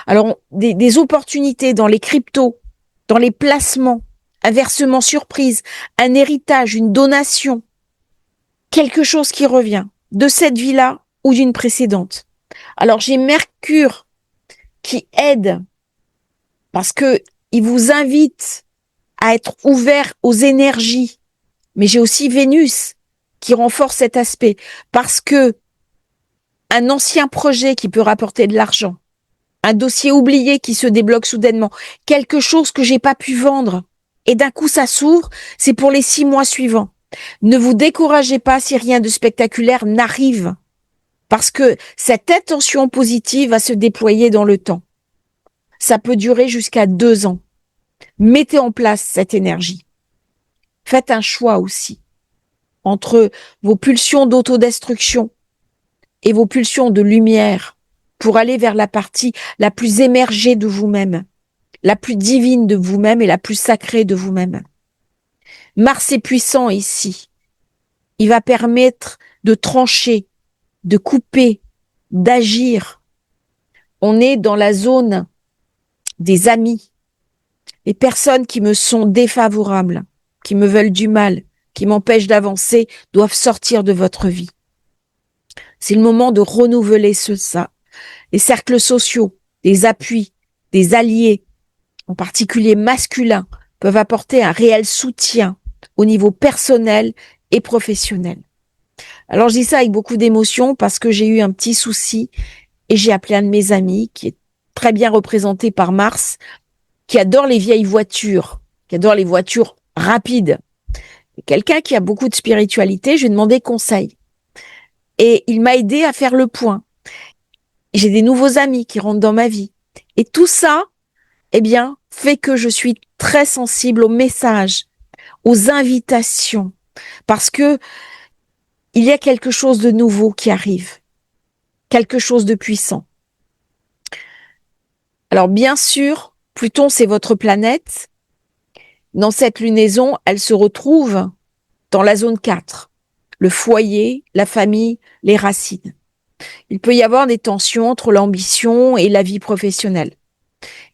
Alors, des opportunités dans les cryptos, dans les placements, un versement surprise, un héritage, une donation, quelque chose qui revient de cette vie-là ou d'une précédente. Alors, j'ai Mercure qui aide parce que il vous invite à être ouvert aux énergies. Mais j'ai aussi Vénus qui renforce cet aspect parce que un ancien projet qui peut rapporter de l'argent, un dossier oublié qui se débloque soudainement, quelque chose que j'ai pas pu vendre et d'un coup ça s'ouvre, c'est pour les 6 mois suivants. Ne vous découragez pas si rien de spectaculaire n'arrive parce que cette intention positive va se déployer dans le temps. Ça peut durer jusqu'à 2 ans. Mettez en place cette énergie. Faites un choix aussi entre vos pulsions d'autodestruction et vos pulsions de lumière pour aller vers la partie la plus émergée de vous-même, la plus divine de vous-même et la plus sacrée de vous-même. Mars est puissant ici. Il va permettre de trancher, de couper, d'agir. On est dans la zone des amis, les personnes qui me sont défavorables, qui me veulent du mal, qui m'empêchent d'avancer, doivent sortir de votre vie. C'est le moment de renouveler ça. Les cercles sociaux, des appuis, des alliés, en particulier masculins, peuvent apporter un réel soutien au niveau personnel et professionnel. Alors je dis ça avec beaucoup d'émotion parce que j'ai eu un petit souci et j'ai appelé un de mes amis qui est très bien représenté par Mars, qui adore les vieilles voitures, qui adore les voitures rapides. Quelqu'un qui a beaucoup de spiritualité, je lui ai demandé conseil. Et il m'a aidé à faire le point. J'ai des nouveaux amis qui rentrent dans ma vie. Et tout ça, eh bien, fait que je suis très sensible aux messages, aux invitations, parce que il y a quelque chose de nouveau qui arrive, quelque chose de puissant. Alors, bien sûr, Pluton, c'est votre planète. Dans cette lunaison, elle se retrouve dans la zone 4, le foyer, la famille, les racines. Il peut y avoir des tensions entre l'ambition et la vie professionnelle.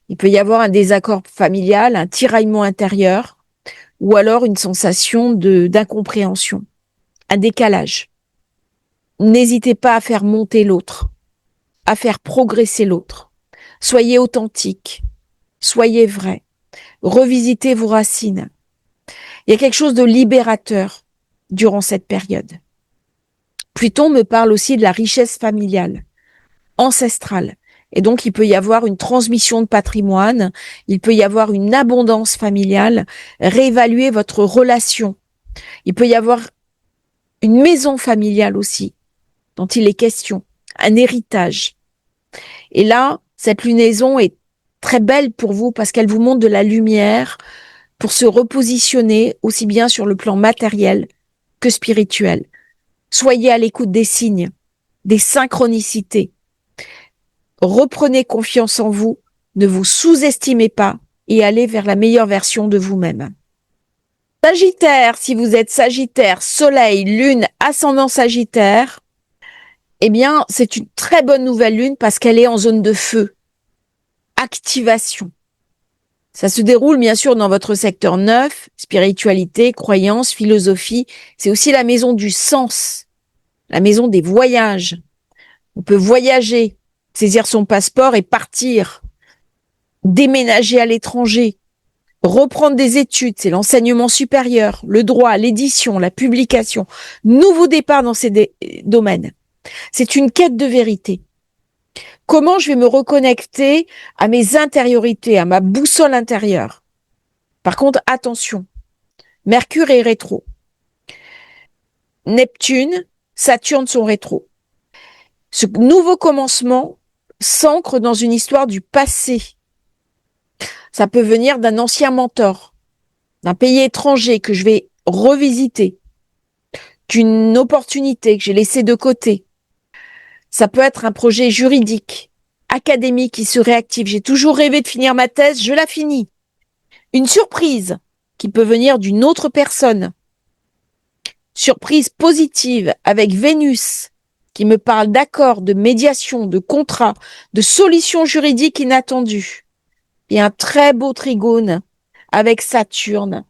Il peut y avoir un désaccord familial, un tiraillement intérieur, ou alors une sensation d'incompréhension, un décalage. N'hésitez pas à faire monter l'autre, à faire progresser l'autre. Soyez authentique, soyez vrai, revisitez vos racines. Il y a quelque chose de libérateur durant cette période. Pluton me parle aussi de la richesse familiale, ancestrale. Et donc, il peut y avoir une transmission de patrimoine, il peut y avoir une abondance familiale, réévaluer votre relation. Il peut y avoir une maison familiale aussi, dont il est question, un héritage. Et là, cette lunaison est très belle pour vous parce qu'elle vous montre de la lumière pour se repositionner aussi bien sur le plan matériel que spirituel. Soyez à l'écoute des signes, des synchronicités. Reprenez confiance en vous, ne vous sous-estimez pas et allez vers la meilleure version de vous-même. Sagittaire, si vous êtes Sagittaire, Soleil, Lune, ascendant Sagittaire, eh bien, c'est une très bonne nouvelle lune parce qu'elle est en zone de feu. Activation. Ça se déroule bien sûr dans votre secteur 9, spiritualité, croyance, philosophie. C'est aussi la maison du sens, la maison des voyages. On peut voyager, saisir son passeport et partir, déménager à l'étranger, reprendre des études, c'est l'enseignement supérieur, le droit, l'édition, la publication. Nouveau départ dans ces domaines. C'est une quête de vérité. Comment je vais me reconnecter à mes intériorités, à ma boussole intérieure? Par contre, attention, Mercure est rétro. Neptune, Saturne sont rétro. Ce nouveau commencement s'ancre dans une histoire du passé. Ça peut venir d'un ancien mentor, d'un pays étranger que je vais revisiter, d'une opportunité que j'ai laissée de côté. Ça peut être un projet juridique, académique qui se réactive. J'ai toujours rêvé de finir ma thèse, je la finis. Une surprise qui peut venir d'une autre personne. Surprise positive avec Vénus qui me parle d'accords, de médiation, de contrats, de solutions juridiques inattendues. Et un très beau trigone avec Saturne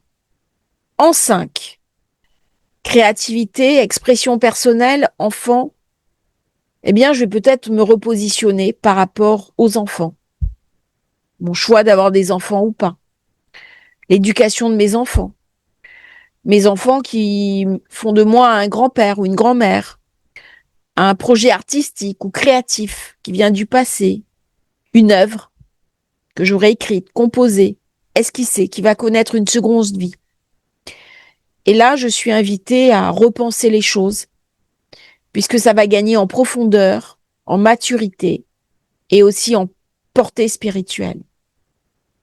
en 5. Créativité, expression personnelle, enfant. Eh bien, je vais peut-être me repositionner par rapport aux enfants. Mon choix d'avoir des enfants ou pas. L'éducation de mes enfants. Mes enfants qui font de moi un grand-père ou une grand-mère. Un projet artistique ou créatif qui vient du passé. Une œuvre que j'aurais écrite, composée, esquissée, qui va connaître une seconde vie. Et là, je suis invitée à repenser les choses, puisque ça va gagner en profondeur, en maturité et aussi en portée spirituelle.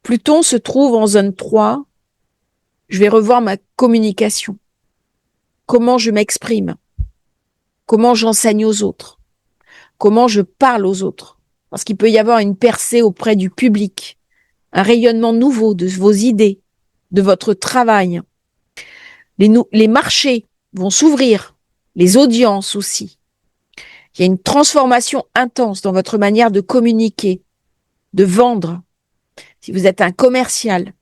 Pluton se trouve en zone 3. Je vais revoir ma communication. Comment je m'exprime. Comment j'enseigne aux autres. Comment je parle aux autres. Parce qu'il peut y avoir une percée auprès du public, un rayonnement nouveau de vos idées, de votre travail. Les marchés vont s'ouvrir, les audiences aussi. Il y a une transformation intense dans votre manière de communiquer, de vendre. Si vous êtes un commercial,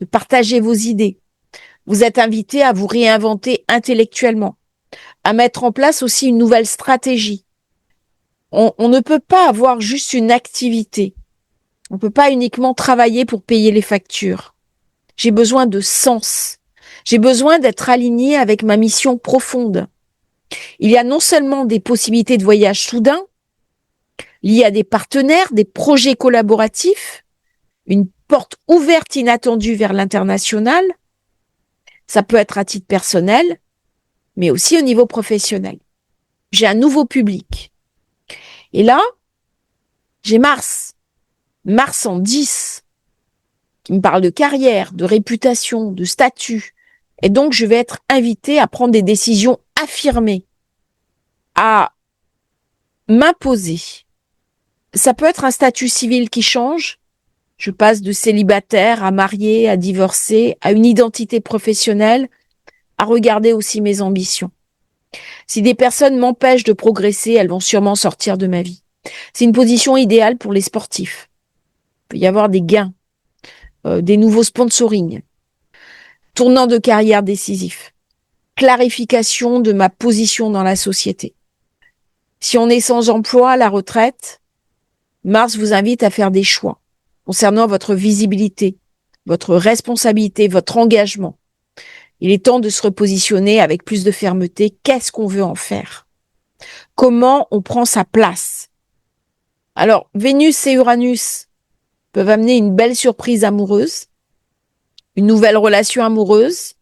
de partager vos idées. Vous êtes invité à vous réinventer intellectuellement, à mettre en place aussi une nouvelle stratégie. On ne peut pas avoir juste une activité. On ne peut pas uniquement travailler pour payer les factures. J'ai besoin de sens. J'ai besoin d'être aligné avec ma mission profonde. Il y a non seulement des possibilités de voyage soudain, liées à des partenaires, des projets collaboratifs, une porte ouverte inattendue vers l'international. Ça peut être à titre personnel, mais aussi au niveau professionnel. J'ai un nouveau public. Et là, j'ai Mars. Mars en 10, qui me parle de carrière, de réputation, de statut. Et donc, je vais être invitée à prendre des décisions affirmées, à m'imposer. Ça peut être un statut civil qui change. Je passe de célibataire à marié, à divorcé, à une identité professionnelle, à regarder aussi mes ambitions. Si des personnes m'empêchent de progresser, elles vont sûrement sortir de ma vie. C'est une position idéale pour les sportifs. Il peut y avoir des gains, des nouveaux sponsorings, tournant de carrière décisif, clarification de ma position dans la société. Si on est sans emploi à la retraite, Mars vous invite à faire des choix concernant votre visibilité, votre responsabilité, votre engagement. Il est temps de se repositionner avec plus de fermeté. Qu'est-ce qu'on veut en faire? Comment on prend sa place? Alors, Vénus et Uranus peuvent amener une belle surprise amoureuse, une nouvelle relation amoureuse,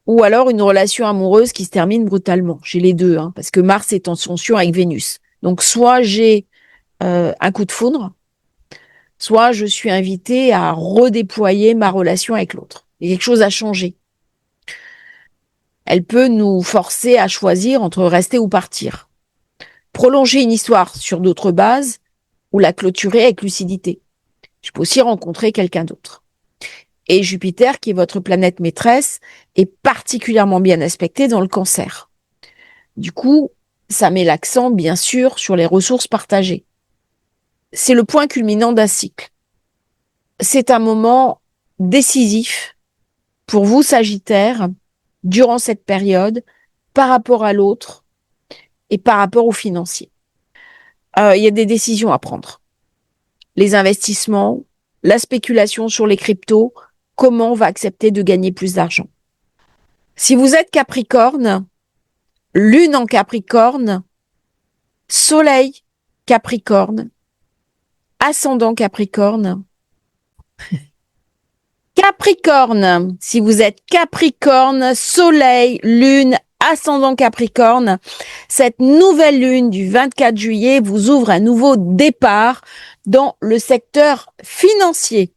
ou alors une relation amoureuse qui se termine brutalement. J'ai les deux, parce que Mars est en jonction avec Vénus. Donc, soit j'ai un coup de foudre, soit je suis invitée à redéployer ma relation avec l'autre. Il y a quelque chose à changer. Elle peut nous forcer à choisir entre rester ou partir. Prolonger une histoire sur d'autres bases ou la clôturer avec lucidité. Je peux aussi rencontrer quelqu'un d'autre. Et Jupiter, qui est votre planète maîtresse, est particulièrement bien aspecté dans le Cancer. Du coup, ça met l'accent, bien sûr, sur les ressources partagées. C'est le point culminant d'un cycle. C'est un moment décisif pour vous, Sagittaire, durant cette période, par rapport à l'autre et par rapport aux financiers. Il y a des décisions à prendre. Les investissements, la spéculation sur les cryptos, comment on va accepter de gagner plus d'argent. Si vous êtes Capricorne, Lune en Capricorne, Soleil Capricorne, ascendant Capricorne. Capricorne, si vous êtes Capricorne, Soleil, Lune, ascendant Capricorne, cette nouvelle lune du 24 juillet vous ouvre un nouveau départ dans le secteur financier.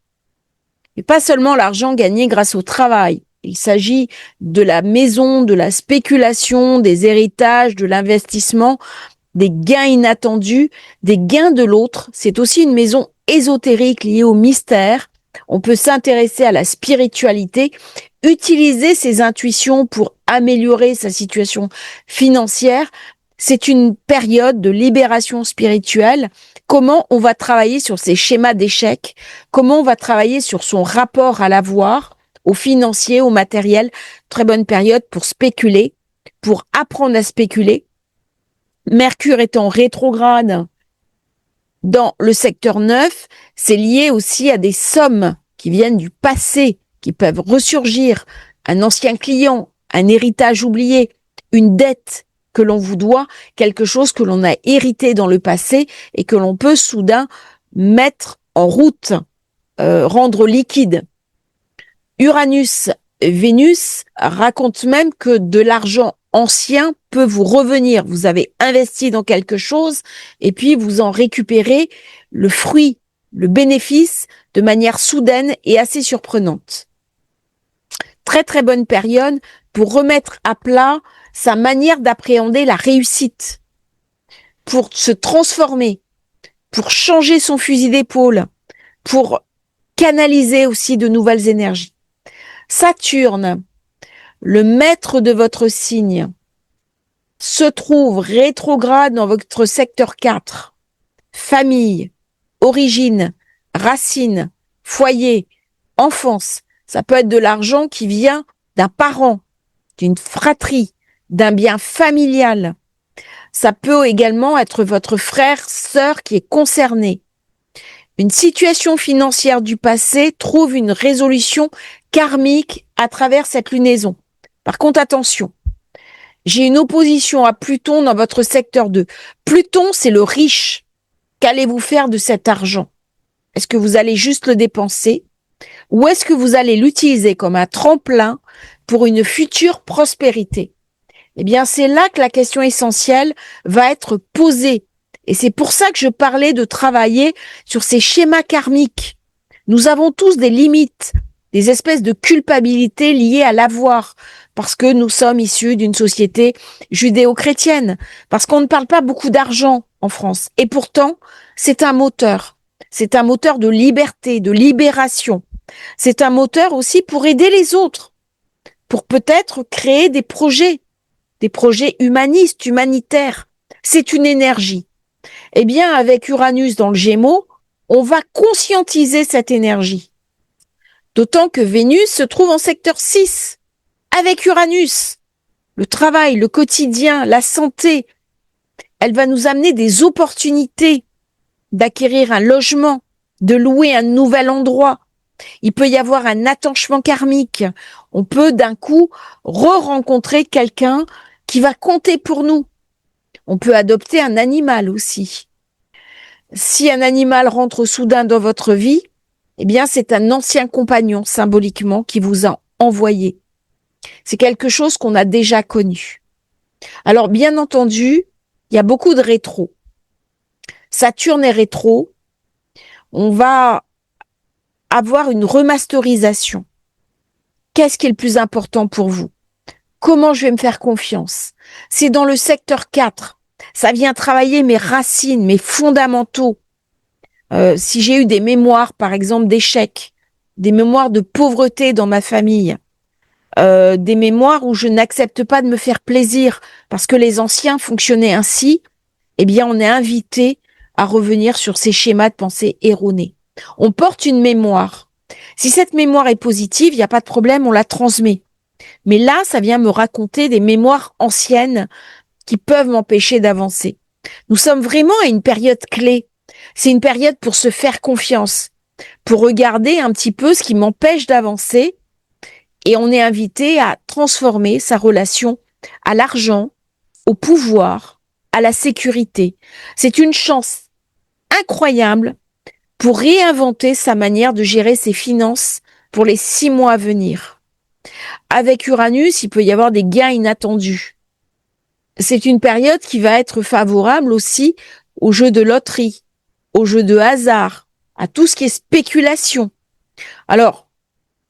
Et pas seulement l'argent gagné grâce au travail. Il s'agit de la maison, de la spéculation, des héritages, de l'investissement, des gains inattendus, des gains de l'autre. C'est aussi une maison ésotérique liée au mystère. On peut s'intéresser à la spiritualité, utiliser ses intuitions pour améliorer sa situation financière. C'est une période de libération spirituelle. Comment on va travailler sur ses schémas d'échecs? Comment on va travailler sur son rapport à l'avoir, au financier, au matériel? Très bonne période pour spéculer, pour apprendre à spéculer. Mercure étant rétrograde dans le secteur 9, c'est lié aussi à des sommes qui viennent du passé, qui peuvent ressurgir. Un ancien client, un héritage oublié, une dette que l'on vous doit, quelque chose que l'on a hérité dans le passé et que l'on peut soudain mettre en route, rendre liquide. Uranus, Vénus raconte même que de l'argent ancien peut vous revenir. Vous avez investi dans quelque chose et puis vous en récupérez le fruit, le bénéfice de manière soudaine et assez surprenante. Très très bonne période pour remettre à plat sa manière d'appréhender la réussite, pour se transformer, pour changer son fusil d'épaule, pour canaliser aussi de nouvelles énergies. Saturne, le maître de votre signe, se trouve rétrograde dans votre secteur 4. Famille, origine, racine, foyer, enfance. Ça peut être de l'argent qui vient d'un parent, d'une fratrie, d'un bien familial. Ça peut également être votre frère, sœur qui est concerné. Une situation financière du passé trouve une résolution karmique à travers cette lunaison. Par contre, attention, j'ai une opposition à Pluton dans votre secteur 2. Pluton, c'est le riche. Qu'allez-vous faire de cet argent? Est-ce que vous allez juste le dépenser ou est-ce que vous allez l'utiliser comme un tremplin pour une future prospérité? Eh bien, c'est là que la question essentielle va être posée. Et c'est pour ça que je parlais de travailler sur ces schémas karmiques. Nous avons tous des limites, des espèces de culpabilité liées à l'avoir, parce que nous sommes issus d'une société judéo-chrétienne, parce qu'on ne parle pas beaucoup d'argent en France. Et pourtant, c'est un moteur. C'est un moteur de liberté, de libération. C'est un moteur aussi pour aider les autres, pour peut-être créer des projets humanistes, humanitaires. C'est une énergie. Eh bien, avec Uranus dans le Gémeaux, on va conscientiser cette énergie. D'autant que Vénus se trouve en secteur 6, avec Uranus. Le travail, le quotidien, la santé, elle va nous amener des opportunités d'acquérir un logement, de louer un nouvel endroit. Il peut y avoir un attachement karmique. On peut d'un coup re-rencontrer quelqu'un qui va compter pour nous. On peut adopter un animal aussi. Si un animal rentre soudain dans votre vie, eh bien, c'est un ancien compagnon, symboliquement, qui vous a envoyé. C'est quelque chose qu'on a déjà connu. Alors, bien entendu, il y a beaucoup de rétro. Saturne est rétro. On va avoir une remasterisation. Qu'est-ce qui est le plus important pour vous? comment je vais me faire confiance. C'est dans le secteur 4. Ça vient travailler mes racines, mes fondamentaux. Si j'ai eu des mémoires, par exemple, d'échecs, des mémoires de pauvreté dans ma famille, des mémoires où je n'accepte pas de me faire plaisir parce que les anciens fonctionnaient ainsi, eh bien, on est invité à revenir sur ces schémas de pensée erronés. On porte une mémoire. Si cette mémoire est positive, il n'y a pas de problème, on la transmet. Mais là, ça vient me raconter des mémoires anciennes qui peuvent m'empêcher d'avancer. Nous sommes vraiment à une période clé. C'est une période pour se faire confiance, pour regarder un petit peu ce qui m'empêche d'avancer. Et on est invité à transformer sa relation à l'argent, au pouvoir, à la sécurité. C'est une chance incroyable pour réinventer sa manière de gérer ses finances pour les 6 mois à venir. Avec Uranus, il peut y avoir des gains inattendus. C'est une période qui va être favorable aussi aux jeux de loterie, aux jeux de hasard, à tout ce qui est spéculation. Alors,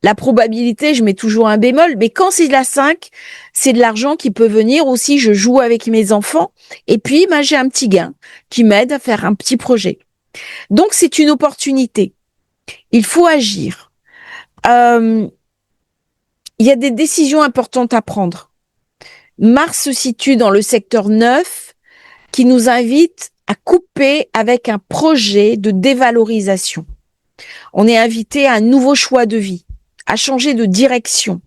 la probabilité, je mets toujours un bémol, mais quand c'est de la 5, c'est de l'argent qui peut venir aussi, je joue avec mes enfants, et puis j'ai un petit gain qui m'aide à faire un petit projet. Donc, c'est une opportunité. Il faut agir. Il y a des décisions importantes à prendre. Mars se situe dans le secteur 9 qui nous invite à couper avec un projet de dévalorisation. On est invité à un nouveau choix de vie, à changer de direction,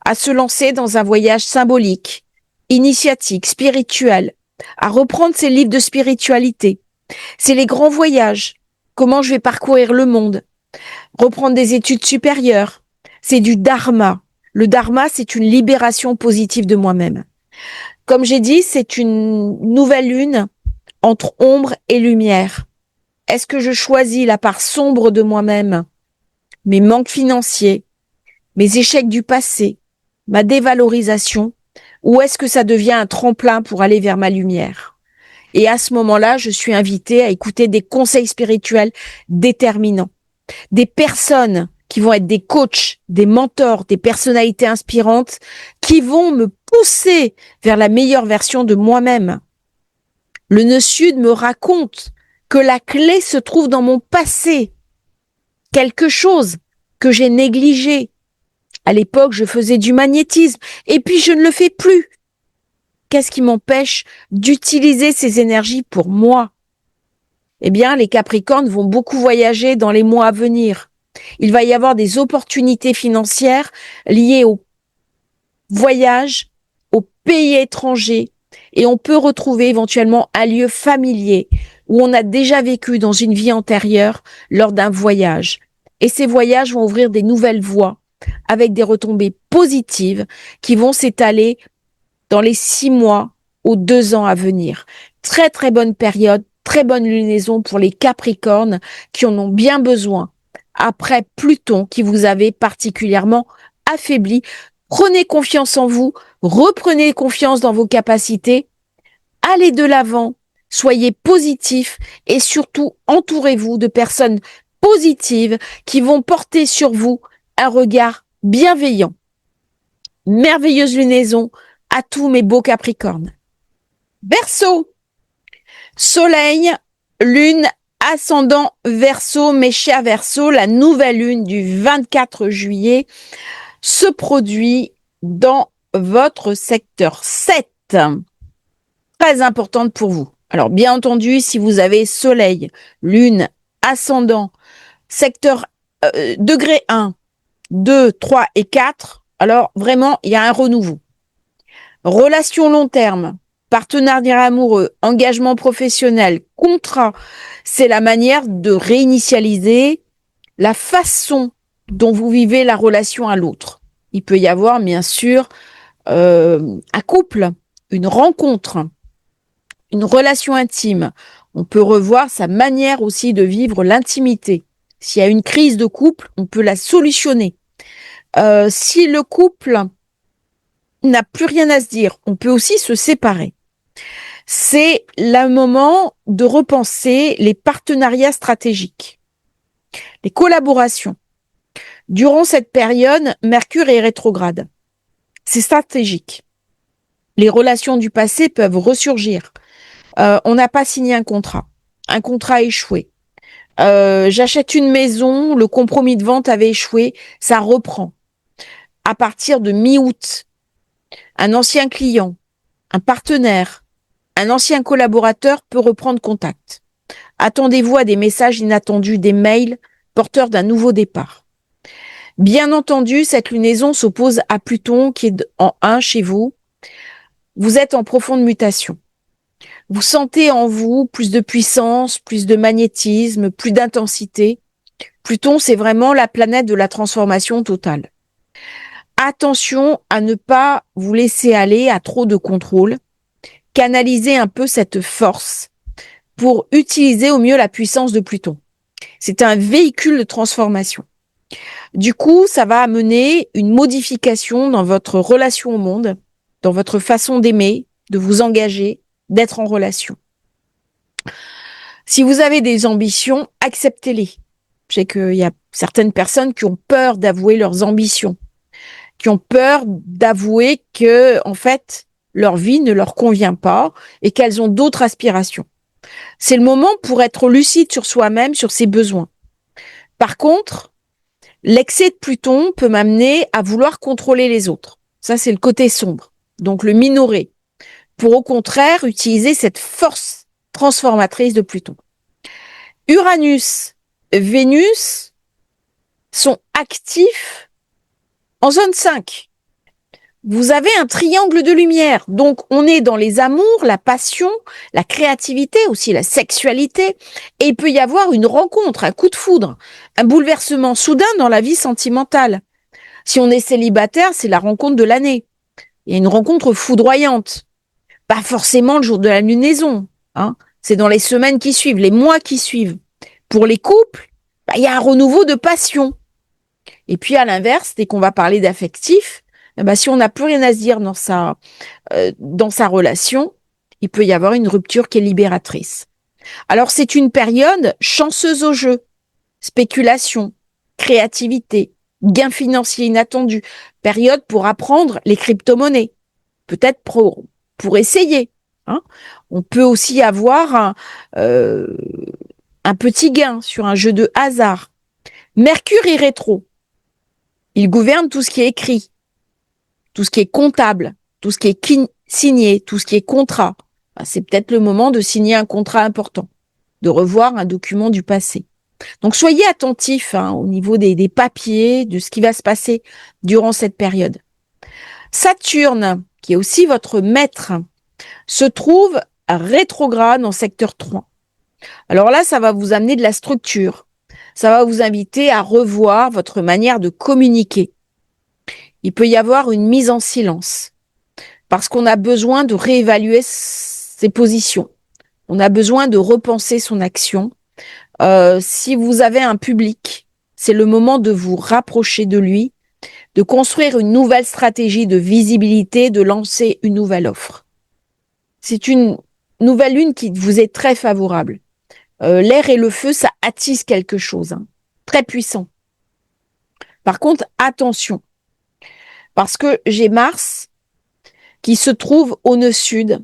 à se lancer dans un voyage symbolique, initiatique, spirituel, à reprendre ses livres de spiritualité. C'est les grands voyages. Comment je vais parcourir le monde? Reprendre des études supérieures. C'est du dharma. Le dharma, c'est une libération positive de moi-même. Comme j'ai dit, c'est une nouvelle lune entre ombre et lumière. Est-ce que je choisis la part sombre de moi-même, mes manques financiers, mes échecs du passé, ma dévalorisation, ou est-ce que ça devient un tremplin pour aller vers ma lumière? Et à ce moment-là, je suis invitée à écouter des conseils spirituels déterminants, des personnes qui vont être des coachs, des mentors, des personnalités inspirantes qui vont me pousser vers la meilleure version de moi-même. Le nœud sud me raconte que la clé se trouve dans mon passé, quelque chose que j'ai négligé. À l'époque, je faisais du magnétisme et puis je ne le fais plus. Qu'est-ce qui m'empêche d'utiliser ces énergies pour moi? Eh bien, les Capricornes vont beaucoup voyager dans les mois à venir. Il va y avoir des opportunités financières liées au voyage, au pays étranger, et on peut retrouver éventuellement un lieu familier où on a déjà vécu dans une vie antérieure lors d'un voyage. Et ces voyages vont ouvrir des nouvelles voies avec des retombées positives qui vont s'étaler dans les 6 mois aux 2 ans à venir. Très, très bonne période, très bonne lunaison pour les Capricornes qui en ont bien besoin après Pluton qui vous avait particulièrement affaibli. Prenez confiance en vous, reprenez confiance dans vos capacités, allez de l'avant, soyez positifs et surtout entourez-vous de personnes positives qui vont porter sur vous un regard bienveillant. Merveilleuse lunaison à tous mes beaux Capricornes. Verseau, Soleil, Lune, ascendant Verseau, mes chers Verseaux, la nouvelle lune du 24 juillet se produit dans votre secteur 7, très importante pour vous. Alors, bien entendu, si vous avez Soleil, Lune, ascendant, secteur degré 1, 2, 3 et 4, alors vraiment, il y a un renouveau. Relation long terme, partenariat amoureux, engagement professionnel, contrat, c'est la manière de réinitialiser la façon dont vous vivez la relation à l'autre. Il peut y avoir, bien sûr, un couple, une rencontre, une relation intime. On peut revoir sa manière aussi de vivre l'intimité. S'il y a une crise de couple, on peut la solutionner. Si le couple n'a plus rien à se dire, on peut aussi se séparer. C'est le moment de repenser les partenariats stratégiques, les collaborations. Durant cette période, Mercure est rétrograde. C'est stratégique. Les relations du passé peuvent ressurgir. On n'a pas signé un contrat a échoué. J'achète une maison, le compromis de vente avait échoué, ça reprend. À partir de mi-août, un ancien client, un partenaire, un ancien collaborateur peut reprendre contact. Attendez-vous à des messages inattendus, des mails porteurs d'un nouveau départ. Bien entendu, cette lunaison s'oppose à Pluton qui est en 1 chez vous. Vous êtes en profonde mutation. Vous sentez en vous plus de puissance, plus de magnétisme, plus d'intensité. Pluton, c'est vraiment la planète de la transformation totale. Attention à ne pas vous laisser aller à trop de contrôle. Canalisez un peu cette force pour utiliser au mieux la puissance de Pluton. C'est un véhicule de transformation. Du coup, ça va amener une modification dans votre relation au monde, dans votre façon d'aimer, de vous engager, d'être en relation. Si vous avez des ambitions, acceptez-les. Je sais qu'il y a certaines personnes qui ont peur d'avouer leurs ambitions, qui ont peur d'avouer que, en fait, leur vie ne leur convient pas et qu'elles ont d'autres aspirations. C'est le moment pour être lucide sur soi-même, sur ses besoins. Par contre, l'excès de Pluton peut m'amener à vouloir contrôler les autres. Ça, c'est le côté sombre. Donc, le minorer. Pour au contraire, utiliser cette force transformatrice de Pluton. Uranus, Vénus sont actifs en zone 5. Vous avez un triangle de lumière. Donc, on est dans les amours, la passion, la créativité, aussi la sexualité. Et il peut y avoir une rencontre, un coup de foudre, un bouleversement soudain dans la vie sentimentale. Si on est célibataire, c'est la rencontre de l'année. Il y a une rencontre foudroyante. Pas forcément le jour de la lunaison. C'est dans les semaines qui suivent, les mois qui suivent. Pour les couples, il y a un renouveau de passion. Et puis, à l'inverse, dès qu'on va parler d'affectif, si on n'a plus rien à se dire dans sa relation, il peut y avoir une rupture qui est libératrice. Alors, c'est une période chanceuse au jeu, spéculation, créativité, gains financiers inattendus, période pour apprendre les crypto-monnaies, peut-être pour essayer. On peut aussi avoir un petit gain sur un jeu de hasard. Mercure est rétro. Il gouverne tout ce qui est écrit, tout ce qui est comptable, tout ce qui est signé, tout ce qui est contrat. C'est peut-être le moment de signer un contrat important, de revoir un document du passé. Donc, soyez attentifs au niveau des papiers, de ce qui va se passer durant cette période. Saturne, qui est aussi votre maître, se trouve rétrograde en secteur 3. Alors là, ça va vous amener de la structure. Ça va vous inviter à revoir votre manière de communiquer. Il peut y avoir une mise en silence parce qu'on a besoin de réévaluer ses positions. On a besoin de repenser son action. Si vous avez un public, c'est le moment de vous rapprocher de lui, de construire une nouvelle stratégie de visibilité, de lancer une nouvelle offre. C'est une nouvelle lune qui vous est très favorable. L'air et le feu, ça attise quelque chose, très puissant. Par contre, attention, parce que j'ai Mars qui se trouve au nœud sud,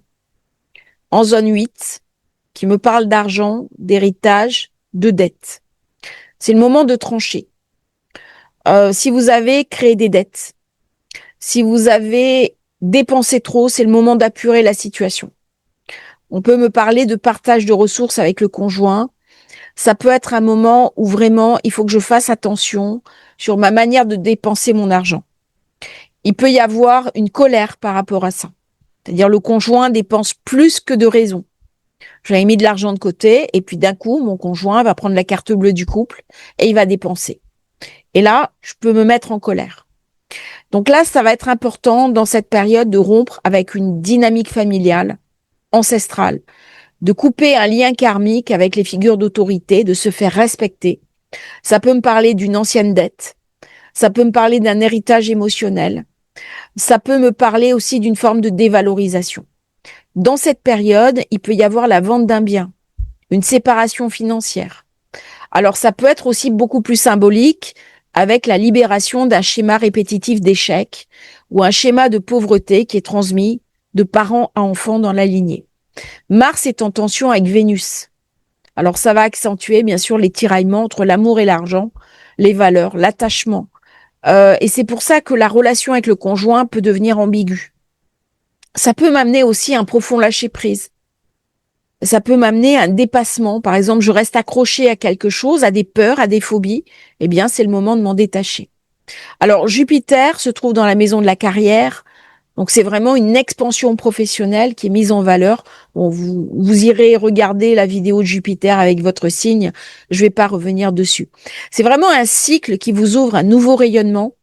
en zone 8, qui me parle d'argent, d'héritage, de dette. C'est le moment de trancher. Si vous avez créé des dettes, si vous avez dépensé trop, c'est le moment d'apurer la situation. On peut me parler de partage de ressources avec le conjoint. Ça peut être un moment où vraiment il faut que je fasse attention sur ma manière de dépenser mon argent. Il peut y avoir une colère par rapport à ça. C'est-à-dire le conjoint dépense plus que de raison. J'avais mis de l'argent de côté et puis d'un coup, mon conjoint va prendre la carte bleue du couple et il va dépenser. Et là, je peux me mettre en colère. Donc là, ça va être important dans cette période de rompre avec une dynamique familiale, ancestrale, de couper un lien karmique avec les figures d'autorité, de se faire respecter. Ça peut me parler d'une ancienne dette. Ça peut me parler d'un héritage émotionnel. Ça peut me parler aussi d'une forme de dévalorisation. Dans cette période, il peut y avoir la vente d'un bien, une séparation financière. Alors, ça peut être aussi beaucoup plus symbolique avec la libération d'un schéma répétitif d'échec ou un schéma de pauvreté qui est transmis de parents à enfants dans la lignée. Mars est en tension avec Vénus. Alors ça va accentuer bien sûr les tiraillements entre l'amour et l'argent, les valeurs, l'attachement. Et c'est pour ça que la relation avec le conjoint peut devenir ambiguë. Ça peut m'amener aussi à un profond lâcher-prise. Ça peut m'amener à un dépassement. Par exemple, je reste accrochée à quelque chose, à des peurs, à des phobies. Eh bien, c'est le moment de m'en détacher. Alors, Jupiter se trouve dans la maison de la carrière. Donc, c'est vraiment une expansion professionnelle qui est mise en valeur. Bon, vous irez regarder la vidéo de Jupiter avec votre signe. Je ne vais pas revenir dessus. C'est vraiment un cycle qui vous ouvre un nouveau rayonnement,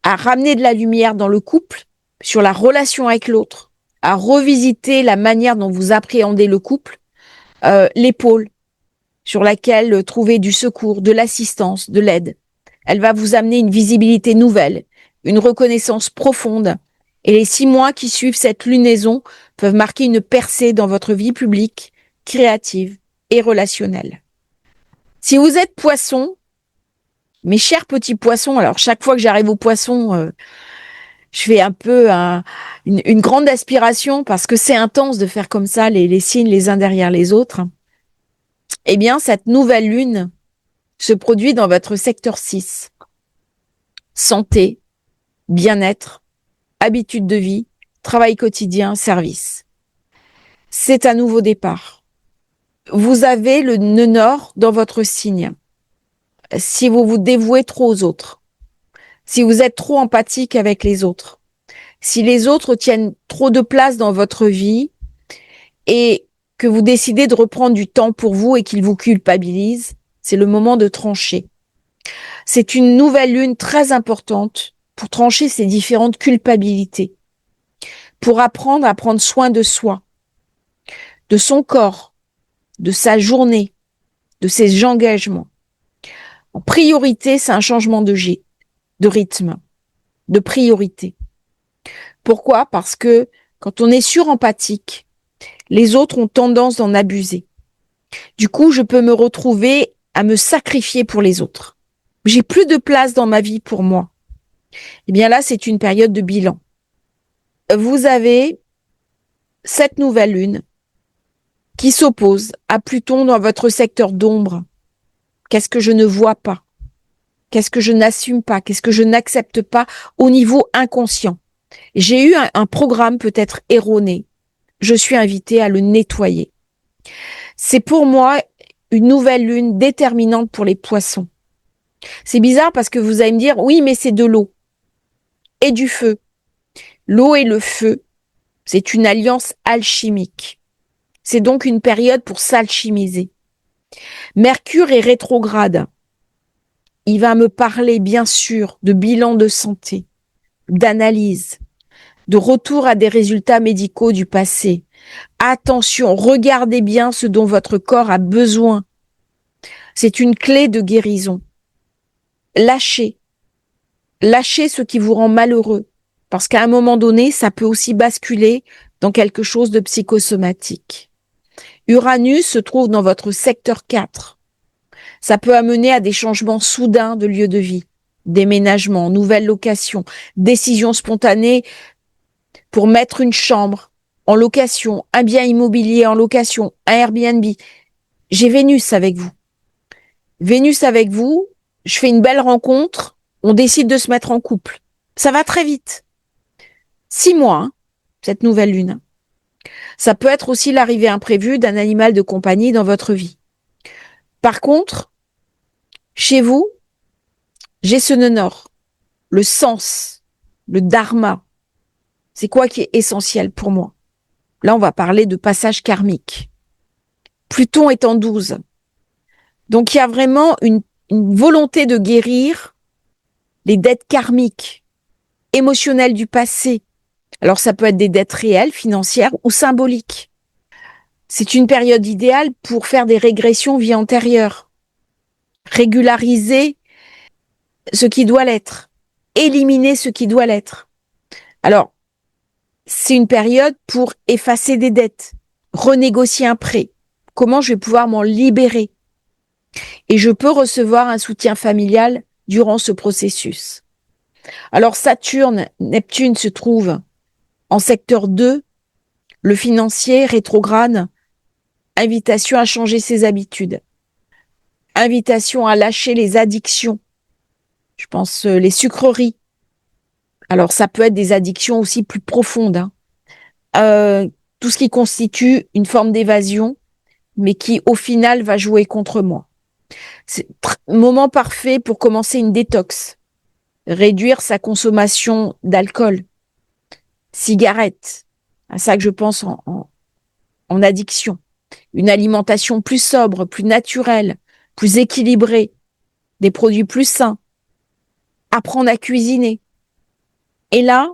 à ramener de la lumière dans le couple, sur la relation avec l'autre, à revisiter la manière dont vous appréhendez le couple, l'épaule sur laquelle trouver du secours, de l'assistance, de l'aide. Elle va vous amener une visibilité nouvelle, une reconnaissance profonde. Et les 6 mois qui suivent cette lunaison peuvent marquer une percée dans votre vie publique, créative et relationnelle. Si vous êtes poisson, mes chers petits poissons, alors chaque fois que j'arrive aux poissons, je fais un peu une grande aspiration parce que c'est intense de faire comme ça les signes les uns derrière les autres. Eh bien, cette nouvelle lune se produit dans votre secteur 6. Santé, bien-être, habitude de vie, travail quotidien, service. C'est un nouveau départ. Vous avez le nœud nord dans votre signe. Si vous vous dévouez trop aux autres, si vous êtes trop empathique avec les autres, si les autres tiennent trop de place dans votre vie et que vous décidez de reprendre du temps pour vous et qu'ils vous culpabilisent, c'est le moment de trancher. C'est une nouvelle lune très importante pour trancher ces différentes culpabilités, pour apprendre à prendre soin de soi, de son corps, de sa journée, de ses engagements. En priorité, c'est un changement de rythme, de priorité. Pourquoi? Parce que quand on est surempathique, les autres ont tendance d'en abuser. Du coup, je peux me retrouver à me sacrifier pour les autres. J'ai plus de place dans ma vie pour moi. Eh bien là, c'est une période de bilan. Vous avez cette nouvelle lune qui s'oppose à Pluton dans votre secteur d'ombre. Qu'est-ce que je ne vois pas? Qu'est-ce que je n'assume pas? Qu'est-ce que je n'accepte pas au niveau inconscient? J'ai eu un programme peut-être erroné. Je suis invitée à le nettoyer. C'est pour moi une nouvelle lune déterminante pour les poissons. C'est bizarre parce que vous allez me dire, oui, mais c'est de l'eau et du feu. L'eau et le feu, c'est une alliance alchimique. C'est donc une période pour s'alchimiser. Mercure est rétrograde. Il va me parler, bien sûr, de bilan de santé, d'analyse, de retour à des résultats médicaux du passé. Attention, regardez bien ce dont votre corps a besoin. C'est une clé de guérison. Lâchez. Lâchez ce qui vous rend malheureux. Parce qu'à un moment donné, ça peut aussi basculer dans quelque chose de psychosomatique. Uranus se trouve dans votre secteur 4. Ça peut amener à des changements soudains de lieu de vie, déménagement, nouvelle location, décision spontanée pour mettre une chambre en location, un bien immobilier en location, un Airbnb. J'ai Vénus avec vous. Vénus avec vous, je fais une belle rencontre, on décide de se mettre en couple. Ça va très vite. 6 mois, hein, cette nouvelle lune. Ça peut être aussi l'arrivée imprévue d'un animal de compagnie dans votre vie. Par contre, chez vous, j'ai ce nœud nord, le sens, le dharma. C'est quoi qui est essentiel pour moi? Là, on va parler de passage karmique. Pluton est en 12. Donc, il y a vraiment une volonté de guérir les dettes karmiques, émotionnelles du passé. Alors, ça peut être des dettes réelles, financières ou symboliques. C'est une période idéale pour faire des régressions vie antérieure, régulariser ce qui doit l'être, éliminer ce qui doit l'être. Alors, c'est une période pour effacer des dettes, renégocier un prêt. Comment je vais pouvoir m'en libérer? Et je peux recevoir un soutien familial durant ce processus. Alors Saturne, Neptune se trouvent En secteur 2, le financier rétrograde, invitation à changer ses habitudes, invitation à lâcher les addictions. Je pense les sucreries. Alors ça peut être des addictions aussi plus profondes, hein. Tout ce qui constitue une forme d'évasion, mais qui au final va jouer contre moi. C'est moment parfait pour commencer une détox, réduire sa consommation d'alcool, cigarettes, à ça que je pense en addiction, une alimentation plus sobre, plus naturelle, plus équilibrée, des produits plus sains, apprendre à cuisiner. Et là,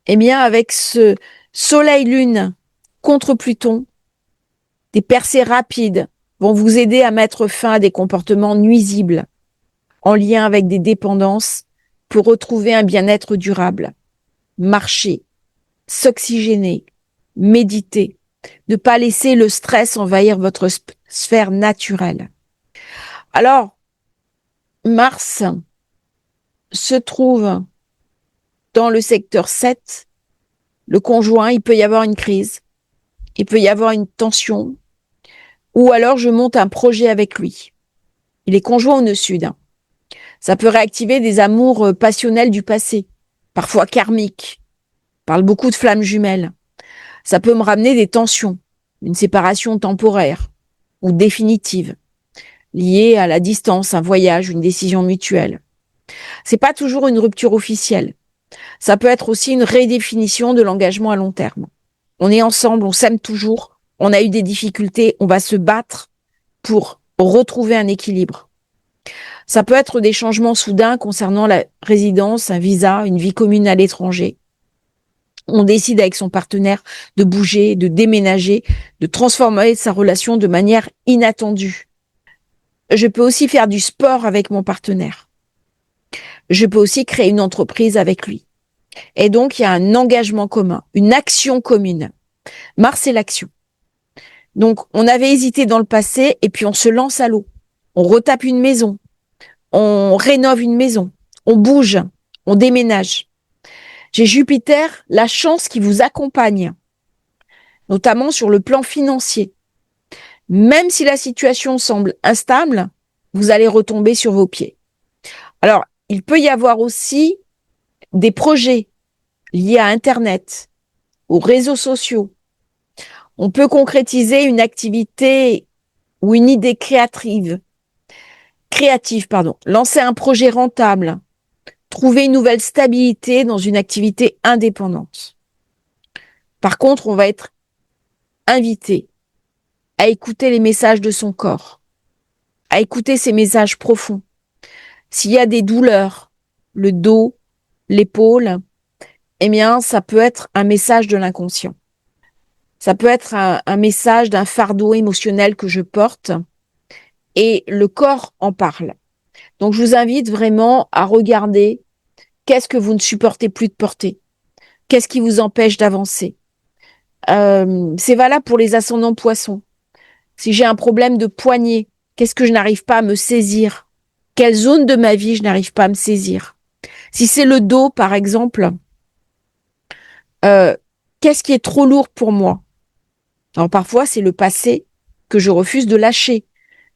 eh bien, avec ce Soleil-Lune contre Pluton, des percées rapides vont vous aider à mettre fin à des comportements nuisibles en lien avec des dépendances pour retrouver un bien-être durable. Marcher, s'oxygéner, méditer, ne pas laisser le stress envahir votre sphère naturelle. Alors, Mars se trouve dans le secteur 7, le conjoint, il peut y avoir une crise, il peut y avoir une tension, ou alors je monte un projet avec lui. Il est conjoint au nœud sud, hein. Ça peut réactiver des amours passionnels du passé, parfois karmiques. On parle beaucoup de flammes jumelles. Ça peut me ramener des tensions, une séparation temporaire ou définitive, liée à la distance, un voyage, une décision mutuelle. C'est pas toujours une rupture officielle. Ça peut être aussi une redéfinition de l'engagement à long terme. On est ensemble, on s'aime toujours, on a eu des difficultés, on va se battre pour retrouver un équilibre. Ça peut être des changements soudains concernant la résidence, un visa, une vie commune à l'étranger. On décide avec son partenaire de bouger, de déménager, de transformer sa relation de manière inattendue. Je peux aussi faire du sport avec mon partenaire. Je peux aussi créer une entreprise avec lui. Et donc, il y a un engagement commun, une action commune. Mars, c'est l'action. Donc, on avait hésité dans le passé et puis on se lance à l'eau. On retape une maison, on rénove une maison, on bouge, on déménage. J'ai Jupiter, la chance qui vous accompagne, notamment sur le plan financier. Même si la situation semble instable, vous allez retomber sur vos pieds. Alors, il peut y avoir aussi des projets liés à Internet, aux réseaux sociaux. On peut concrétiser une activité ou une idée créative, lancer un projet rentable, trouver une nouvelle stabilité dans une activité indépendante. Par contre, on va être invité à écouter les messages de son corps, à écouter ces messages profonds. S'il y a des douleurs, le dos, l'épaule, eh bien, ça peut être un message de l'inconscient. Ça peut être un message d'un fardeau émotionnel que je porte et le corps en parle. Donc, je vous invite vraiment à regarder qu'est-ce que vous ne supportez plus de porter. Qu'est-ce qui vous empêche d'avancer? C'est valable pour les ascendants poissons. Si j'ai un problème de poignet, qu'est-ce que je n'arrive pas à me saisir? Quelle zone de ma vie je n'arrive pas à me saisir? Si c'est le dos, par exemple, qu'est-ce qui est trop lourd pour moi? Alors parfois, c'est le passé que je refuse de lâcher,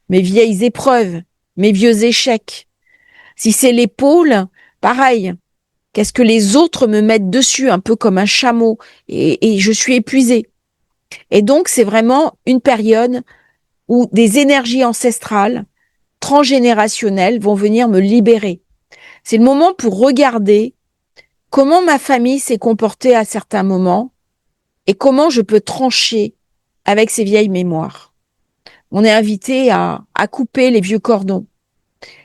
mes vieilles épreuves, mes vieux échecs. Si c'est l'épaule, pareil. Qu'est-ce que les autres me mettent dessus, un peu comme un chameau, et je suis épuisée. Et donc, c'est vraiment une période où des énergies ancestrales, transgénérationnelles, vont venir me libérer. C'est le moment pour regarder comment ma famille s'est comportée à certains moments et comment je peux trancher avec ces vieilles mémoires. On est invité à couper les vieux cordons,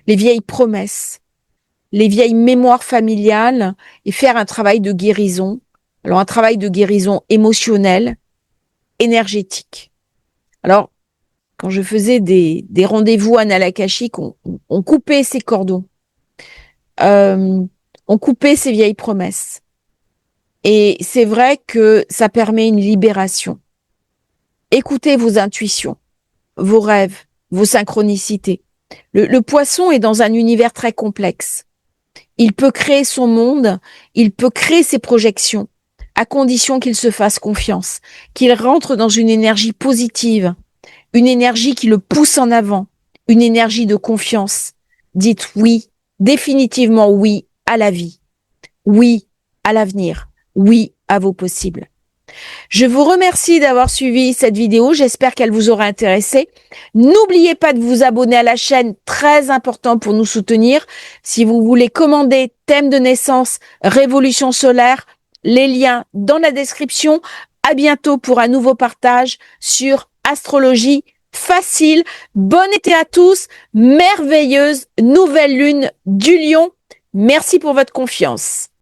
les vieilles promesses, les vieilles mémoires familiales et faire un travail de guérison. Alors, un travail de guérison émotionnelle, énergétique. Alors, quand je faisais des rendez-vous analakashiques, on coupait ces cordons. On coupait ces vieilles promesses. Et c'est vrai que ça permet une libération. Écoutez vos intuitions, vos rêves, vos synchronicités. Le poisson est dans un univers très complexe. Il peut créer son monde, il peut créer ses projections à condition qu'il se fasse confiance, qu'il rentre dans une énergie positive, une énergie qui le pousse en avant, une énergie de confiance. Dites oui, définitivement oui à la vie, oui à l'avenir, oui à vos possibles. Je vous remercie d'avoir suivi cette vidéo. J'espère qu'elle vous aura intéressé. N'oubliez pas de vous abonner à la chaîne, très important pour nous soutenir. Si vous voulez commander thème de naissance, révolution solaire, les liens dans la description. À bientôt pour un nouveau partage sur astrologie facile. Bon été à tous. Merveilleuse nouvelle lune du Lion. Merci pour votre confiance.